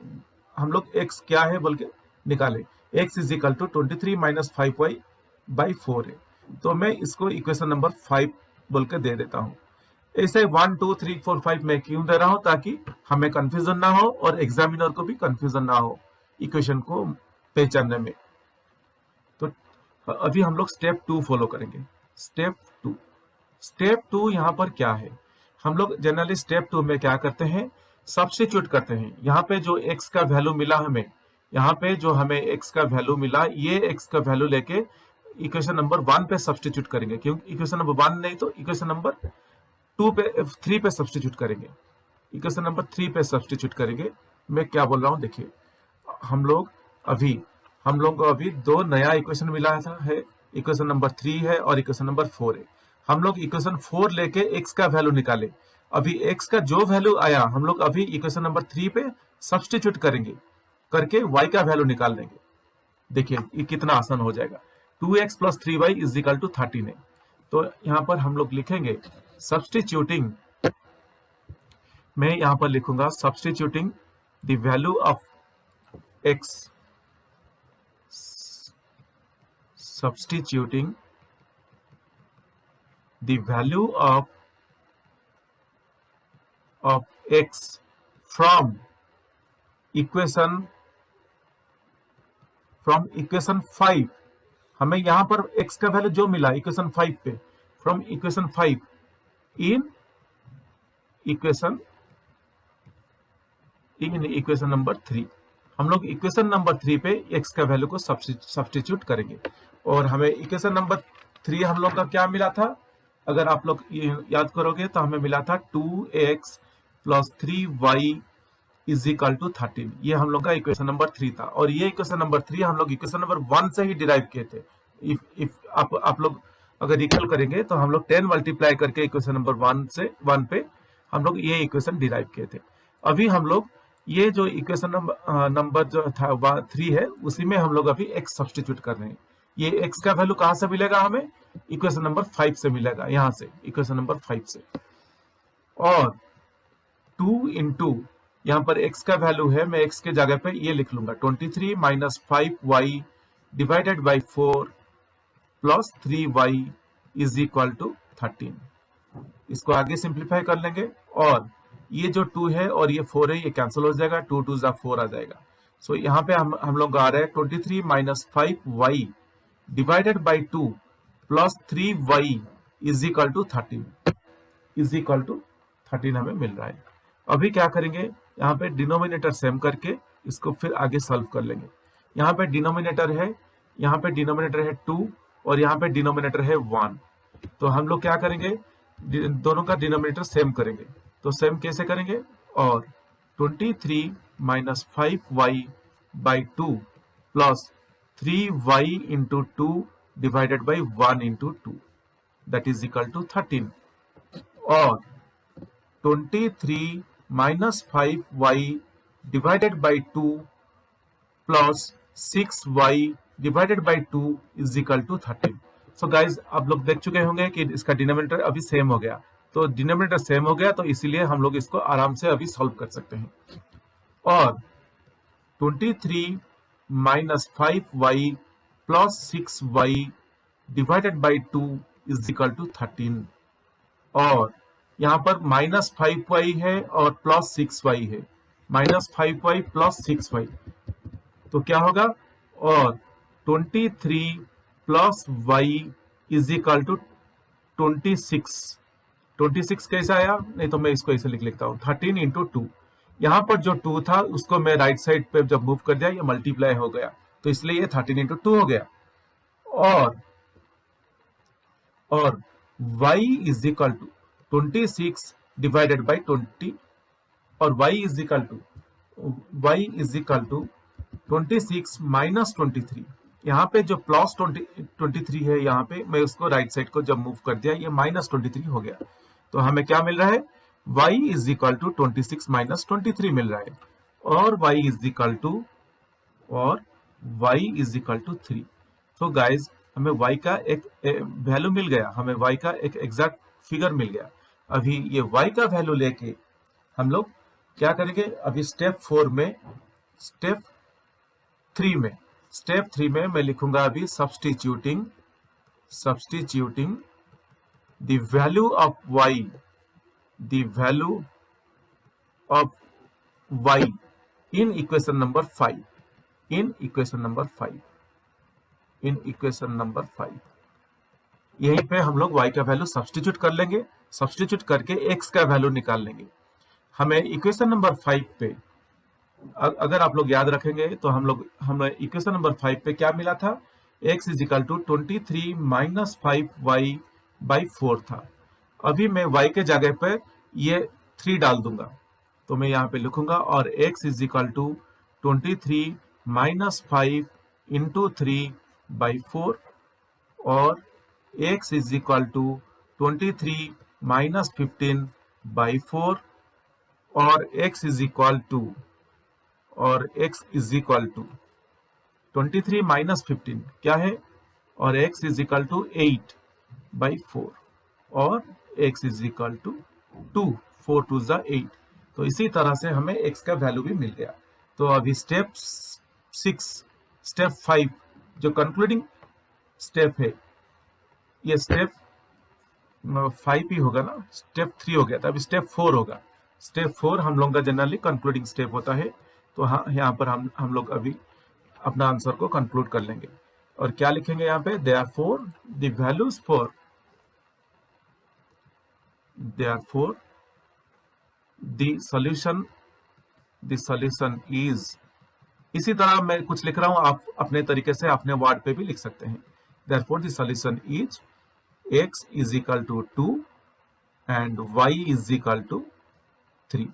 हम लोग x क्या है बोल के निकाले। x is equal to 23 minus 5y by 4 है। तो मैं इसको इक्वेशन नंबर 5 बोल के दे देता हूं। ऐसे 1 2 3 4 5 मैं क्यों दे रहा हूं, ताकि हमें कंफ्यूजन ना हो और एग्जामिनर को भी कंफ्यूजन ना हो इक्वेशन को पहचानने में। तो अभी हम लोग स्टेप 2 फॉलो करेंगे। स्टेप 2 यहाँ पर क्या है, हम लोग जनरली स्टेप 2 में क्या करते हैं, सब्स्टिट्यूट करते हैं। यहाँ पे जो x का वैल्यू मिला हमें, यहाँ पे जो हमें x का वैल्यू मिला, ये x का वैल्यू लेके इक्वेशन नंबर 1 पे सब्स्टिट्यूट करेंगे, क्योंकि इक्वेशन नंबर 1 नहीं तो इक्वेशन नंबर 3 पे सब्स्टिट्यूट करेंगे। इक्वेशन नंबर 3 पे सब्स्टिट्यूट करेंगे। मैं क्या बोल रहा हूँ, देखिए हम लोग को अभी दो नया इक्वेशन मिला है, इक्वेशन नंबर 3 है और इक्वेशन नंबर 4 है। हम लोग इक्वेशन 4 लेके x का वैल्यू निकाले। अभी x का जो वैल्यू आया हम लोग अभी इक्वेशन नंबर 3 पे सब्स्टिट्यूट करेंगे, करके y का वैल्यू निकाल लेंगे। देखिए ये कितना आसान हो जाएगा। 2x plus 3y is equal to 13 है। तो यहाँ पर हम लोग लिखेंगे सब्स्टिट्यूटिंग, मैं यहाँ पर लिखूंगा substituting the value of x, substituting the value of x from equation 5। हमें यहां पर x का वैल्यू जो मिला इक्वेशन 5 पे, from equation 5 in equation number 3। हम लोग इक्वेशन नंबर 3 पे x का वैल्यू को सब्स्टिट्यूट करेंगे। और हमें इक्वेशन नंबर 3 हम लोग का क्या मिला था, अगर आप लोग याद करोगे तो हमें मिला था 2x plus 3y is equal to 13। ये हम लोग का इक्वेशन नंबर 3 था। और ये इक्वेशन नंबर 3 हम लोग इक्वेशन नंबर 1 से ही डिराइव किए थे। इफ आप लोग अगर रिकॉल करेंगे तो हम लोग 10 मल्टीप्लाई करके इक्वेशन नंबर 1 पे हम लोग ये इक्वेशन डिराइव किए थे। अभी हम लोग ये जो इक्वेशन नंबर जो था 3 है उसी में हम लोग अभी x सब्स्टिट्यूट कर रहे हैं। ये x का वैल्यू कहां से मिलेगा, हमें इक्वेशन नंबर 5 से मिलेगा, यहां से इक्वेशन नंबर 5 से। और 2 इंटू यहाँ पर x का वैल्यू है, मैं x के जगह पे ये लिख लूंगा 23 minus 5y divided by 4 plus 3y is equal to 13। इसको आगे सिंप्लीफाई कर लेंगे और ये जो 2 है और ये 4 है ये कैंसिल हो जाएगा, 2 2 जा 4 आ जाएगा। सो यहाँ पे हम लोग आ रहे हैं 23 minus 5y divided by 2 plus 3y is equal to 13 हमें मिल रहा है। अभी क्या करेंगे, यहाँ पे डिनोमिनेटर सेम करके इसको फिर आगे सॉल्व कर लेंगे। यहाँ पे डिनोमिनेटर है 2 और यहाँ पे डिनोमिनेटर है 1। तो हम लोग क्या करेंगे, दोनों का डिनोमिनेटर सेम करेंगे। तो सेम कैसे करेंगे, और 23 minus 5y by 2 plus 3y into 2 divided by 1 into 2 that is equal to 13। और 23 minus 5y divided by 2 plus 6y divided by 2 is equal to 13। So guys आप लोग देख चुके होंगे कि इसका डिनोमिनेटर अभी सेम हो गया। तो डिनोमिनेटर सेम हो गया तो इसीलिए हम लोग इसको आराम से अभी सॉल्व कर सकते हैं। और 23 minus 5y plus 6y divided by 2 is equal to 13। और यहाँ पर माइनस 5y है और प्लस 6y है, माइनस 5y प्लस 6y तो क्या होगा, और 23 plus y is equal to 26 कैसे आया, नहीं तो मैं इसको ऐसे लिख लेता हूँ 13 इंटू 2। यहाँ पर जो 2 था उसको मैं राइट साइड पे जब मूव कर दिया ये मल्टीप्लाई हो गया, तो इसलिए ये 13 इंटू 2 हो गया। और y is equal to 26 divided by 20 और y is equal to 26 minus 23। यहाँ पे जो प्लस 23 है यहाँ पे मैं उसको राइट साइड को जब मूव कर दिया ये माइनस 23 हो गया। तो हमें क्या मिल रहा है, y is equal to 26 minus 23 मिल रहा है। और y इज इक्वल टू 3। तो गाइज हमें y का एक वैल्यू मिल गया, हमें y का एक एग्जैक्ट फिगर मिल गया। अभी ये y का वैल्यू लेके हम लोग क्या करेंगे, अभी स्टेप 3 में मैं लिखूंगा अभी substituting the value of y in equation number 5 यहीं पे हम लोग y का वैल्यू सब्स्टिट्यूट कर लेंगे, सब्स्टिट्यूट करके x का वैल्यू निकाल लेंगे। हमें इक्वेशन नंबर 5 पे अगर आप लोग याद रखेंगे तो हमें इक्वेशन नंबर 5 पे क्या मिला था, x is equal to 23 minus 5y by 4 था। अभी मैं y के जगह पे ये 3 डाल दूंगा, तो मैं यहाँ पे लिखूंगा और x is equal to 23 minus 5 into 3 by 4 और x is equal to 23 minus 15 by 4 और x is equal to 23 minus 15 क्या है और x is equal to 8 by 4 और x इज इक्वल टू 2, 4 2 जा 8। तो इसी तरह से हमें x का वैल्यू भी मिल गया। तो अभी स्टेप 5 जो कंक्लूडिंग स्टेप है, ये स्टेप 5 ही होगा ना, स्टेप 3 हो गया था, अभी स्टेप 4 होगा। स्टेप 4 हम लोगों का जनरली कंक्लूडिंग स्टेप होता है। तो हाँ, यहाँ पर हम लोग अभी अपना आंसर को कंक्लूड कर लेंगे और क्या लिखेंगे यहाँ पे, therefore the values for the solution is, इसी तरह मैं कुछ लिख रहा हूं, आप अपने तरीके से अपने वर्ड पे भी लिख सकते हैं। therefore the solution is x is equal to 2 and y is equal to 3।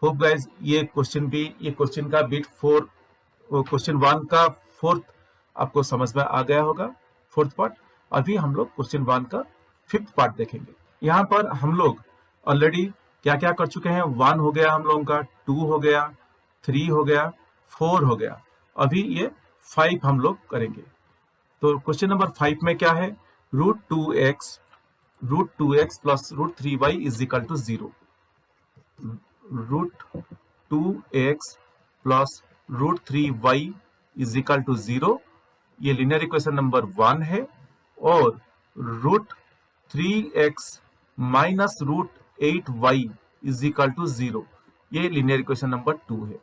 Hope guys ये क्वेश्चन का बिट 4, क्वेश्चन 1 का 4th आपको समझ में आ गया होगा, 4th पार्ट। अभी हम लोग क्वेश्चन 1 का 5th पार्ट देखेंगे। यहाँ पर हम लोग ऑलरेडी क्या क्या कर चुके हैं, 1 हो गया हम लोगों का, 2 हो गया, 3 हो गया, 4 हो गया, अभी ये 5 हम लोग करेंगे। तो क्वेश्चन नंबर 5 में क्या है, √2x plus √3y is equal to 0। √2x plus √3y is equal to 0, ये लीनियर इक्वेशन नंबर 1 है। और √3x minus √8y is equal to 0, ये लीनियर इक्वेशन नंबर 2 है।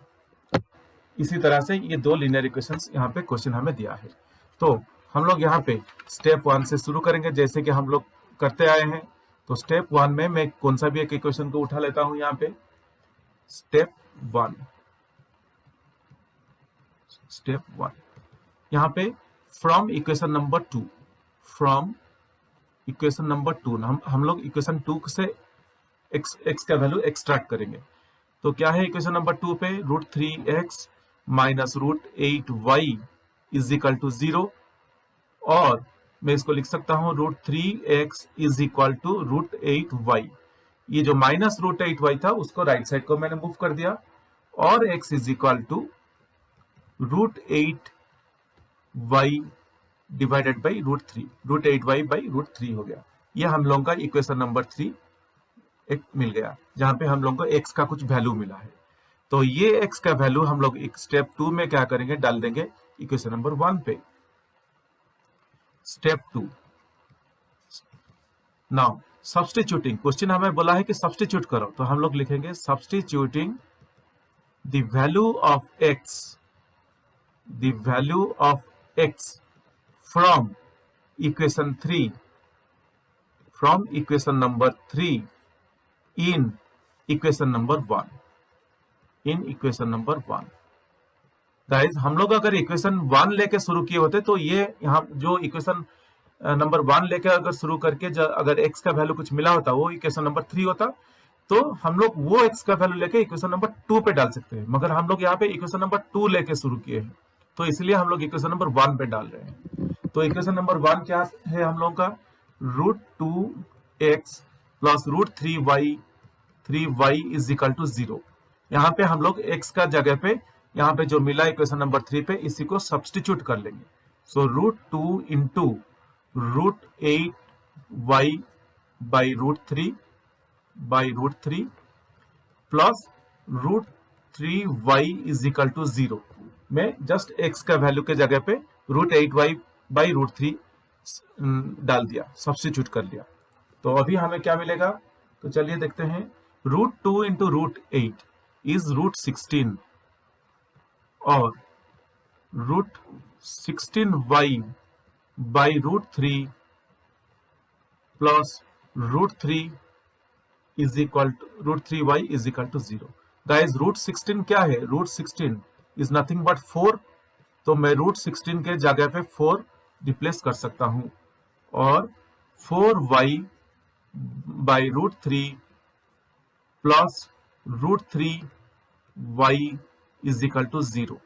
इसी तरह से ये दो लीनियर इक्वेशंस यहाँ पे क्वेश्चन हमें दिया है। तो हम लोग यहाँ पे स्टेप 1 से शुरू करेंगे, जैसे कि हम लोग करते आए हैं। तो स्टेप 1 में मैं कौन सा भी एक इक्वेशन को उठा लेता हूं यहाँ पे। स्टेप 1 यहाँ पे फ्रॉम इक्वेशन नंबर 2 हम लोग इक्वेशन 2 से x का वैल्यू एक्सट्रैक्ट करेंगे। तो क्या है इक्वेशन नंबर 2 पे, √3x minus √8y is equal to 0, और मैं इसको लिख सकता हूं √3x is equal to √8y। ये जो माइनस √8y था उसको राइट साइड को मैंने मूव कर दिया, और x is equal to √8y divided by √3, √8y by √3 हो गया। ये हम लोगों का इक्वेशन नंबर 3 एक मिल गया, जहां पे हम लोगों को x का कुछ वैल्यू मिला है। तो ये x का वैल्यू हम लोग एक स्टेप 2 में क्या करेंगे, डाल देंगे इक्वेशन नंबर 1 पे। स्टेप 2 नाउ सब्स्टिट्यूटिंग, क्वेश्चन हमें बोला है कि सब्स्टिट्यूट करो, तो हम लोग लिखेंगे substituting the value of x from equation number 3 in equation number 1। Guys हम लोग अगर इक्वेशन 1 लेके शुरू किए होते तो ये यहाँ जो इक्वेशन नंबर 1 लेके अगर शुरू करके अगर x का वैल्यू कुछ मिला होता, वो इक्वेशन नंबर 3 होता, तो हम लोग वो x का वैल्यू लेके इक्वेशन नंबर 2 पे डाल सकते हैं। मगर हम लोग यहाँ पे इक्वेशन नंबर 2 लेके शुरू किए हैं, तो इसलिए हम लोग इक्वेशन नंबर 1 पे डाल रहे हैं। तो इक्वेशन नंबर 1 क्या है हम लोगों का, √2x plus √3y is equal to 0। यहाँ पे हम लोग x का जगह पे यहाँ पे जो मिला इक्वेशन नंबर 3 पे, इसी को सब्स्टिट्यूट कर लेंगे। So √2 into √8y by √3 plus √3y is equal to 0 में जस्ट x का वैल्यू के जगह पे √8y बाई √3 डाल दिया, सब्स्टिट्यूट कर लिया। तो अभी हमें क्या मिलेगा, तो चलिए देखते हैं। √2 इंटू √8 इज √16 और √16y by √3 plus √3y is equal to 0। Guys √16 क्या है, √16 इज नथिंग बट 4, तो मैं √16 के जगह पे 4 रिप्लेस कर सकता हूं, और 4y by √3 plus √3y is equal to 0।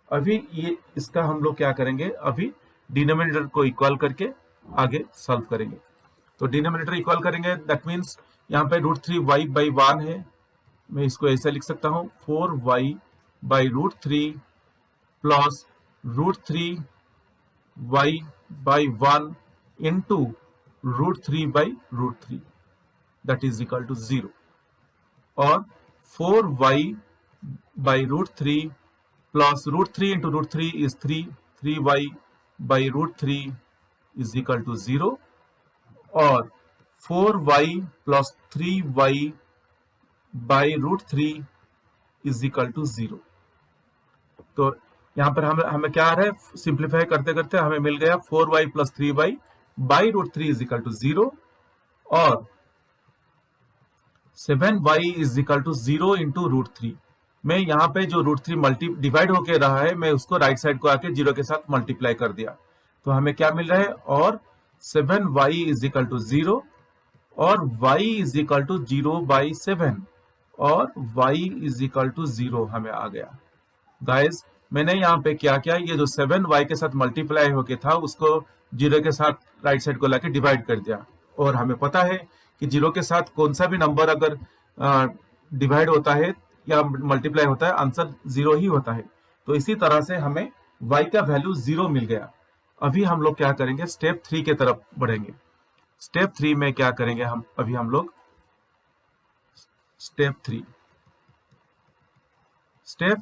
अभी ये इसका हम लोग क्या करेंगे, अभी डिनोमिनेटर को इक्वल करके आगे सॉल्व करेंगे। तो डिनोमिनेटर इक्वल करेंगे, दैट मीन्स यहाँ पे √3y/1 है, मैं इसको ऐसे लिख सकता हूँ 4y/√3 plus √3y/1 into √3/√3 that is equal to 0, और 4y/√3 plus √3 into √3 is 3y/√3 is equal to 0, और 4y plus 3y/√3 is equal to 0। तो यहाँ पर हमें क्या आ रहा है, सिंप्लीफाई करते करते हमें मिल गया 4y plus 3y/√3 is equal to 0, और 7y is equal to 0 into √3। मैं यहाँ पे जो √3 डिवाइड होके रहा है, मैं उसको राइट साइड को आके 0 के साथ मल्टीप्लाई कर दिया, तो हमें क्या मिल रहा है, और 7y इज इक्वल टू 0, और y इज इक्वल टू 0/7, और y इज इक्वल टू 0 हमें आ गया। गाइस मैंने यहाँ पे क्या किया, ये जो 7y के साथ मल्टीप्लाई होके था उसको 0 के साथ राइट साइड को लाके डिवाइड कर दिया, और हमें पता है कि 0 के साथ कौन सा भी नंबर अगर डिवाइड होता है या मल्टीप्लाई होता है, आंसर 0 ही होता है। तो इसी तरह से हमें y का वैल्यू 0 मिल गया। अभी हम लोग क्या करेंगे, स्टेप 3 के तरफ बढ़ेंगे। स्टेप 3 में क्या करेंगे हम लोग स्टेप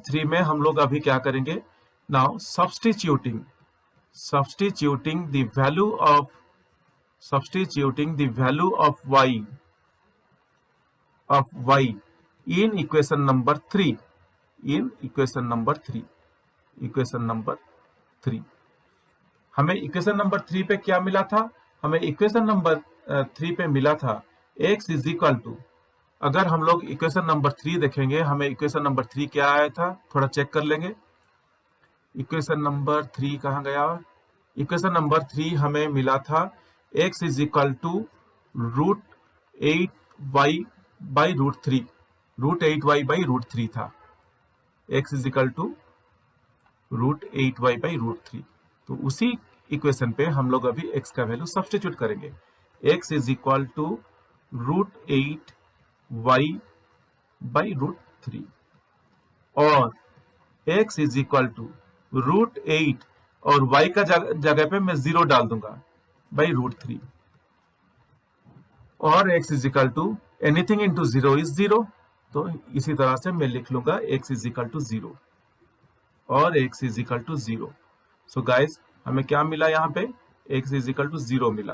3 में हम लोग अभी क्या करेंगे, now substituting the value of y in equation number 3, हमें इक्वेशन नंबर 3 पे क्या मिला था, हमें इक्वेशन नंबर 3 पे मिला था x इज इक्वल टू, अगर हम लोग इक्वेशन नंबर 3 देखेंगे, हमें इक्वेशन नंबर 3 क्या आया था, थोड़ा चेक कर लेंगे। इक्वेशन नंबर 3 कहाँ गया, इक्वेशन नंबर 3 हमें मिला था x is equal to √8y/√3, √8y/√3 था, x is equal to √8y/√3। तो उसी इक्वेशन पे हम लोग अभी x का वैल्यू सब्स्टिट्यूट करेंगे। x is equal to √8y/√3, और x इज इक्वल टू √8, और y का जगह पे मैं 0 डाल दूंगा /√3, और x is equal to anything into 0 is 0, तो इसी तरह से मैं लिख लूंगा x इज इक्वल टू 0 और x is equal to 0। So guys हमें क्या मिला, यहाँ पे x इज इक्वल टू 0 मिला।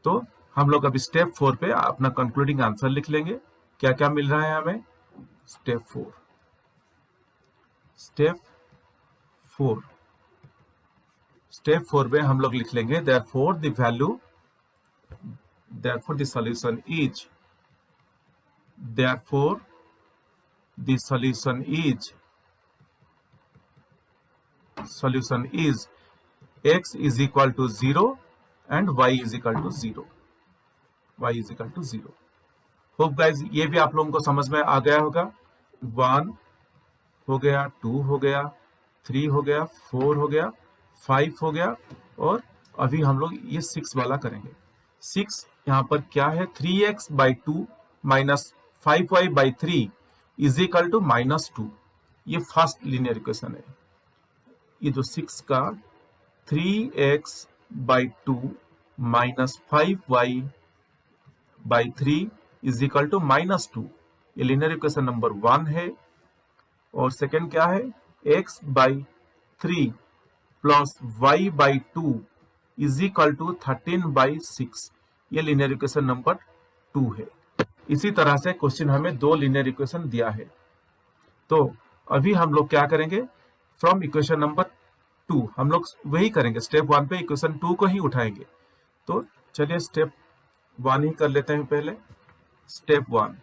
तो हम लोग अभी स्टेप 4 पे अपना कंक्लूडिंग आंसर लिख लेंगे, क्या क्या मिल रहा है हमें। स्टेप 4 में हम लोग लिख लेंगे therefore the solution is x is equal to 0 and y is equal to 0। Hope guys ये भी आप लोगों को समझ में आ गया होगा। 1 हो गया, 2 हो गया, 3 हो गया, 4 हो गया, 5 हो गया, और अभी हम लोग ये 6 वाला करेंगे। 6 यहाँ पर क्या है, 3x/2 minus 5y/3 is equal to -2। ये फर्स्ट लीनियर इक्वेशन है। ये जो 6 का 3x/2 minus 5y/3 is equal to -2, ये लीनियर इक्वेशन नंबर 1 है। और सेकेंड क्या है, x/3 plus y/2 is equal to 13/6, ये लीनियर इक्वेशन नंबर 2 है। इसी तरह से क्वेश्चन हमें 2 लीनियर इक्वेशन दिया है। तो अभी हम लोग क्या करेंगे, फ्रॉम इक्वेशन नंबर 2 हम लोग वही करेंगे, स्टेप 1 पे इक्वेशन 2 को ही उठाएंगे। तो चलिए स्टेप 1 ही कर लेते हैं पहले। Step 1,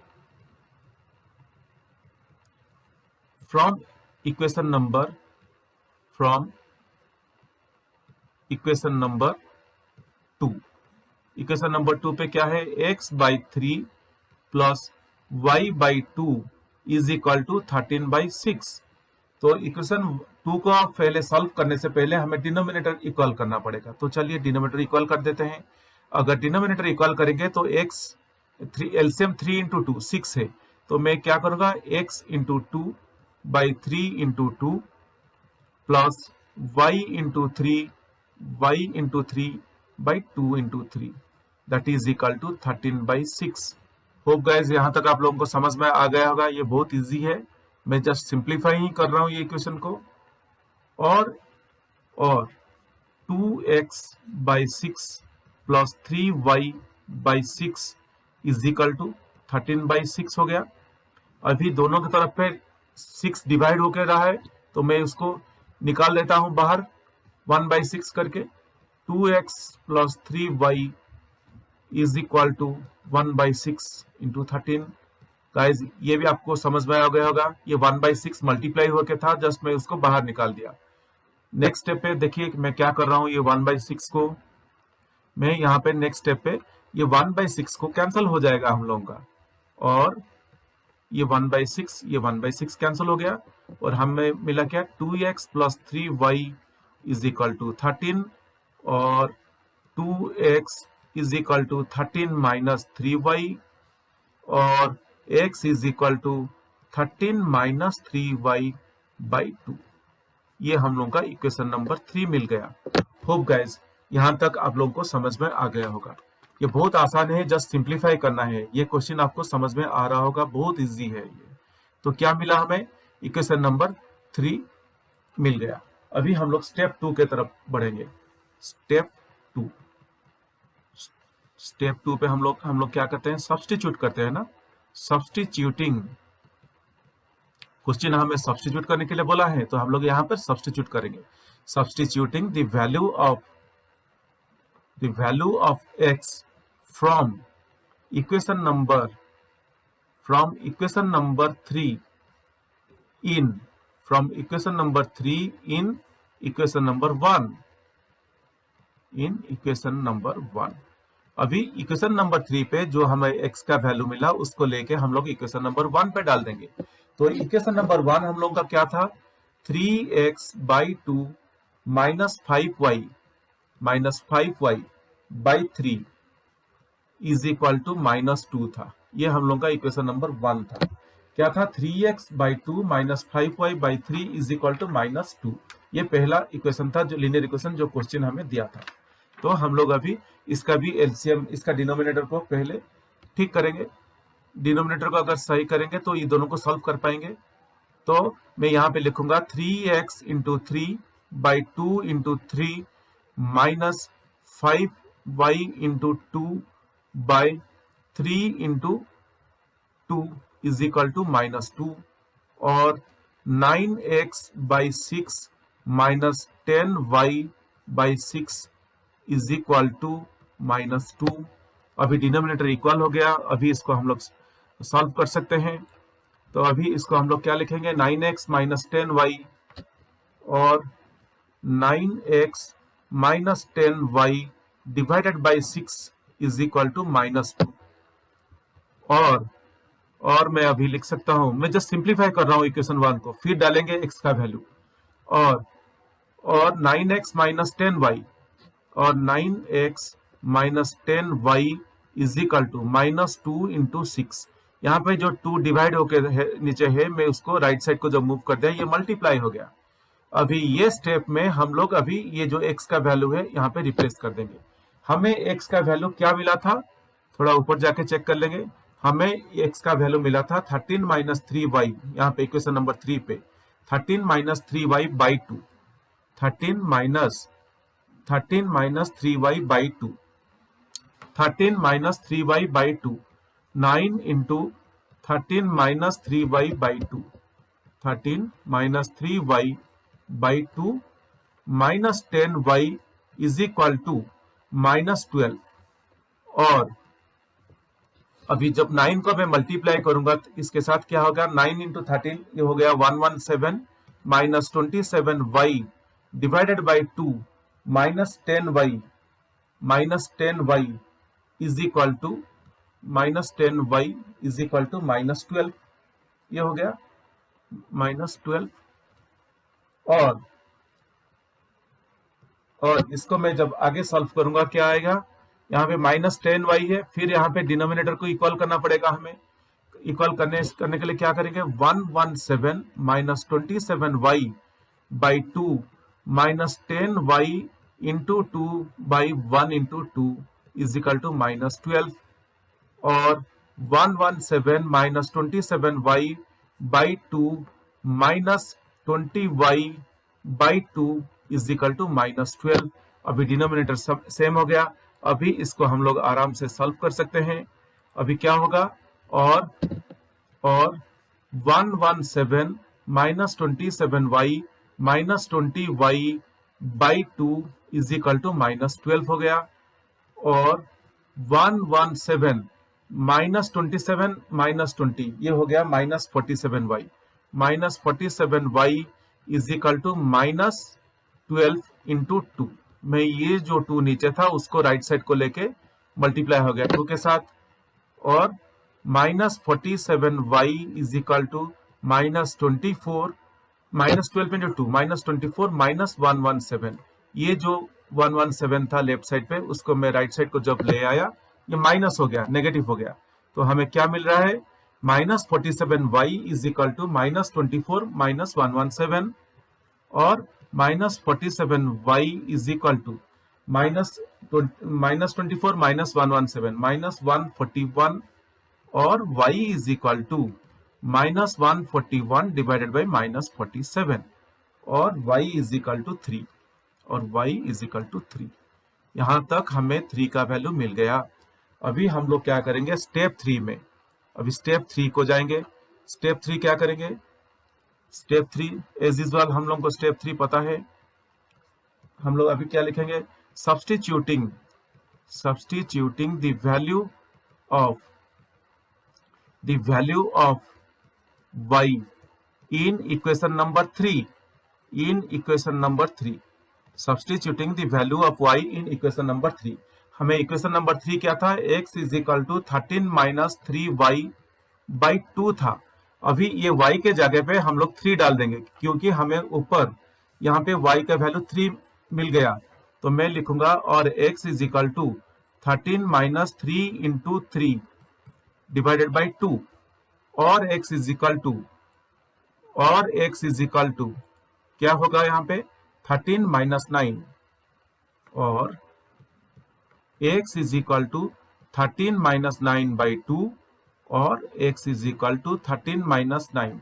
from equation number 2, equation number 2 पे क्या है, x/3 plus y/2 is equal to 13/6। तो इक्वेशन 2 को पहले सॉल्व करने से पहले हमें डिनोमिनेटर इक्वल करना पड़ेगा। तो चलिए डिनोमिनेटर इक्वल कर देते हैं। अगर डिनोमिनेटर इक्वल करेंगे तो x 3 एलसीएम 3 इंटू 2 6 है, तो मैं क्या करूंगा x into 2 by 3 into 2 plus y into 3 by 2 into 3 that is equal to 13/6। Hope guys यहाँ तक आप लोगों को समझ में आ गया होगा। ये बहुत इजी है, मैं जस्ट सिंप्लीफाई ही कर रहा हूँ ये इक्वेशन को। और 2x/6 plus 3y/6 is equal to 13/6 हो गया। अभी दोनों की तरफ पे 6 डिवाइड होकर रहा है, तो मैं उसको निकाल लेता हूं बाहर 1/6 करके। 2x plus 3y is equal to 1/6 into 13। Guys ये भी आपको समझ में आ गया होगा, ये 1/6 मल्टीप्लाई होकर था, जस्ट मैं उसको बाहर निकाल दिया। नेक्स्ट स्टेप पे देखिए मैं क्या कर रहा हूं, ये 1/6 को मैं यहाँ पे नेक्स्ट स्टेप पे ये 1/6 को कैंसिल हो जाएगा हम लोगों का, और ये 1/6 कैंसिल हो गया, और हमें मिला क्या 2x plus 3y is equal to 13, और 2x is equal to 13 minus 3y, और x is equal to 13 minus 3y/2। ये हम लोगों का इक्वेशन नंबर 3 मिल गया। होप गाइज यहाँ तक आप लोगों को समझ में आ गया होगा। ये बहुत आसान है, जस्ट सिंप्लीफाई करना है। ये क्वेश्चन आपको समझ में आ रहा होगा, बहुत इजी है ये। तो क्या मिला हमें, इक्वेशन नंबर 3 मिल गया। अभी हम लोग स्टेप 2 के तरफ बढ़ेंगे। स्टेप 2 पे हम लोग क्या करते हैं, सब्स्टिट्यूट करते हैं ना। सब्स्टिट्यूटिंग क्वेश्चन हमें सब्स्टिट्यूट करने के लिए बोला है, तो हम लोग यहाँ पर सब्स्टिट्यूट करेंगे। Substituting the value of x from equation number 3 in equation number 1। अभी इक्वेशन नंबर 3 पे जो हमें x का वैल्यू मिला उसको लेके हम लोग इक्वेशन नंबर 1 पे डाल देंगे। तो इक्वेशन नंबर 1 हम लोग का क्या था, 3x/2 minus 5y/3 is equal to -2 था। ये हम लोग का इक्वेशन नंबर 1 था। क्या था, 3x/2 minus 5y/3 is equal to -2। ये पहला इक्वेशन था, जो लीनियर इक्वेशन जो क्वेश्चन हमें दिया था। तो हम लोग अभी इसका भी एलसीएम, इसका डिनोमिनेटर को पहले ठीक करेंगे। डिनोमिनेटर को अगर सही करेंगे तो ये दोनों को सॉल्व कर पाएंगे। तो मैं यहाँ पे लिखूंगा 3x into 3/2 into 3 minus 5y into 2/3 into 2 is equal to -2, और 9x/6 minus 10y/6 is equal to -2। अभी डिनोमिनेटर इक्वल हो गया, अभी इसको हम लोग सॉल्व कर सकते हैं। तो अभी इसको हम लोग क्या लिखेंगे, 9x माइनस 10y, और 9x minus 10y divided by 6 is equal to -2। और मैं अभी लिख सकता हूं, मैं जस्ट सिंप्लीफाई कर रहा हूं इक्वेशन 1 को, फिर डालेंगे x का वैल्यू, और 9x माइनस 10y, और 9x minus 10y is equal to -2 into 6। यहाँ पे जो 2 डिवाइड होके नीचे है, मैं उसको राइट साइड को जब मूव कर दिया, ये मल्टीप्लाई हो गया। अभी ये स्टेप में हम लोग अभी ये जो x का वैल्यू है यहाँ पे रिप्लेस कर देंगे। हमें x का वैल्यू क्या मिला था, थोड़ा ऊपर जाके चेक कर लेंगे। हमें x का वैल्यू मिला था 13 माइनस 3y, यहाँ पे इक्वेशन नंबर 3 पे 13 minus 3y/2, 13 minus 3y/2, 13 minus 3y/2, 9 into 13 minus 3y/2, 13 minus 3y/2 minus 10y is equal to -12। और अभी जब 9 को मैं मल्टीप्लाई करूंगा तो इसके साथ क्या होगा, 9 इंटू 13 ये हो गया 117 minus 27y divided by 2 minus 10y is equal to -12। ये हो गया -12। और इसको मैं जब आगे सॉल्व करूंगा क्या आएगा, यहाँ पे -10y है, फिर यहाँ पे डिनोमिनेटर को इक्वल करना पड़ेगा हमें। इक्वल करने के लिए क्या करेंगे, 117 minus 27y by 2 minus 10y into 2 by 1 into 2 is equal to -12, और 117 minus 27y by 2 minus 20y by 2 is equal to -12। अभी डिनोमिनेटर सब सेम हो गया। अभी इसको हम लोग आराम से सॉल्व कर सकते हैं। अभी क्या होगा, और 117 minus 27y minus 20y by 2 is equal to -12 हो गया, और 117 माइनस 27 माइनस 20 ये हो गया -47y, -47y is equal to -12 into 2 में ये जो 2 नीचे था उसको राइट साइड को लेके मल्टीप्लाई हो गया 2 के साथ, और -47y is equal to -24 -12 into 2 -24 minus 117। ये जो 117 था लेफ्ट साइड पे उसको मैं राइट साइड को जब ले आया ये माइनस हो गया, नेगेटिव हो गया, तो हमें क्या मिल रहा है, -47y is equal to -24 minus 117, और -47y is equal to -24 minus 117 -141, और y is equal to -141 divided by -47, और y इज इक्वल टू 3, और y इज इक्वल टू 3। यहां तक हमें 3 का वैल्यू मिल गया। अभी हम लोग क्या करेंगे स्टेप 3 में, अभी स्टेप 3 को जाएंगे। स्टेप 3 क्या करेंगे, स्टेप 3 एज यूजुअल हम लोग को स्टेप 3 पता है। हम लोग अभी क्या लिखेंगे, substituting the value of y in equation number 3, substituting the value of y in equation number 3। हमें इक्वेशन नंबर 3 क्या था, x is equal to 13 minus 3y by 2 था। अभी ये y के जगह पे हम लोग 3 डाल देंगे, क्योंकि हमें ऊपर यहाँ पे y का वैल्यू 3 मिल गया, तो मैं लिखूंगा और x is equal to 13 minus 3 into 3 divided by 2, और x इज इक्वल टू क्या होगा यहाँ पे 13 माइनस 9, और x is equal to 13 minus 9 by 2, और x is equal to 13 minus 9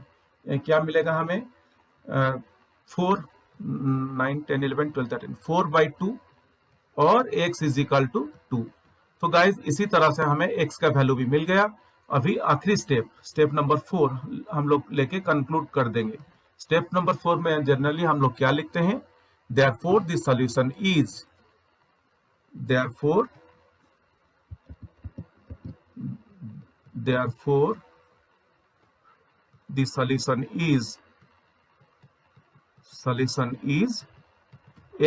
क्या मिलेगा हमें 4 9 10 11 12 13 4 बाई 2, और x इज इक्वल टू 2। तो गाइज इसी तरह से हमें x का वैल्यू भी मिल गया। अभी आखिरी स्टेप नंबर 4 हम लोग लेके कंक्लूड कर देंगे। स्टेप नंबर 4 में जनरली हम लोग क्या लिखते हैं, therefore the solution is, therefore the solution is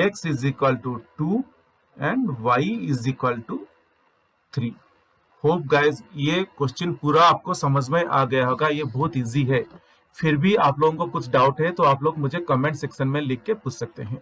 x is equal to 2 and y is equal to 3। Hope guys ये क्वेश्चन पूरा आपको समझ में आ गया होगा, ये बहुत इजी है। फिर भी आप लोगों को कुछ डाउट है तो आप लोग मुझे कमेंट सेक्शन में लिख के पूछ सकते हैं।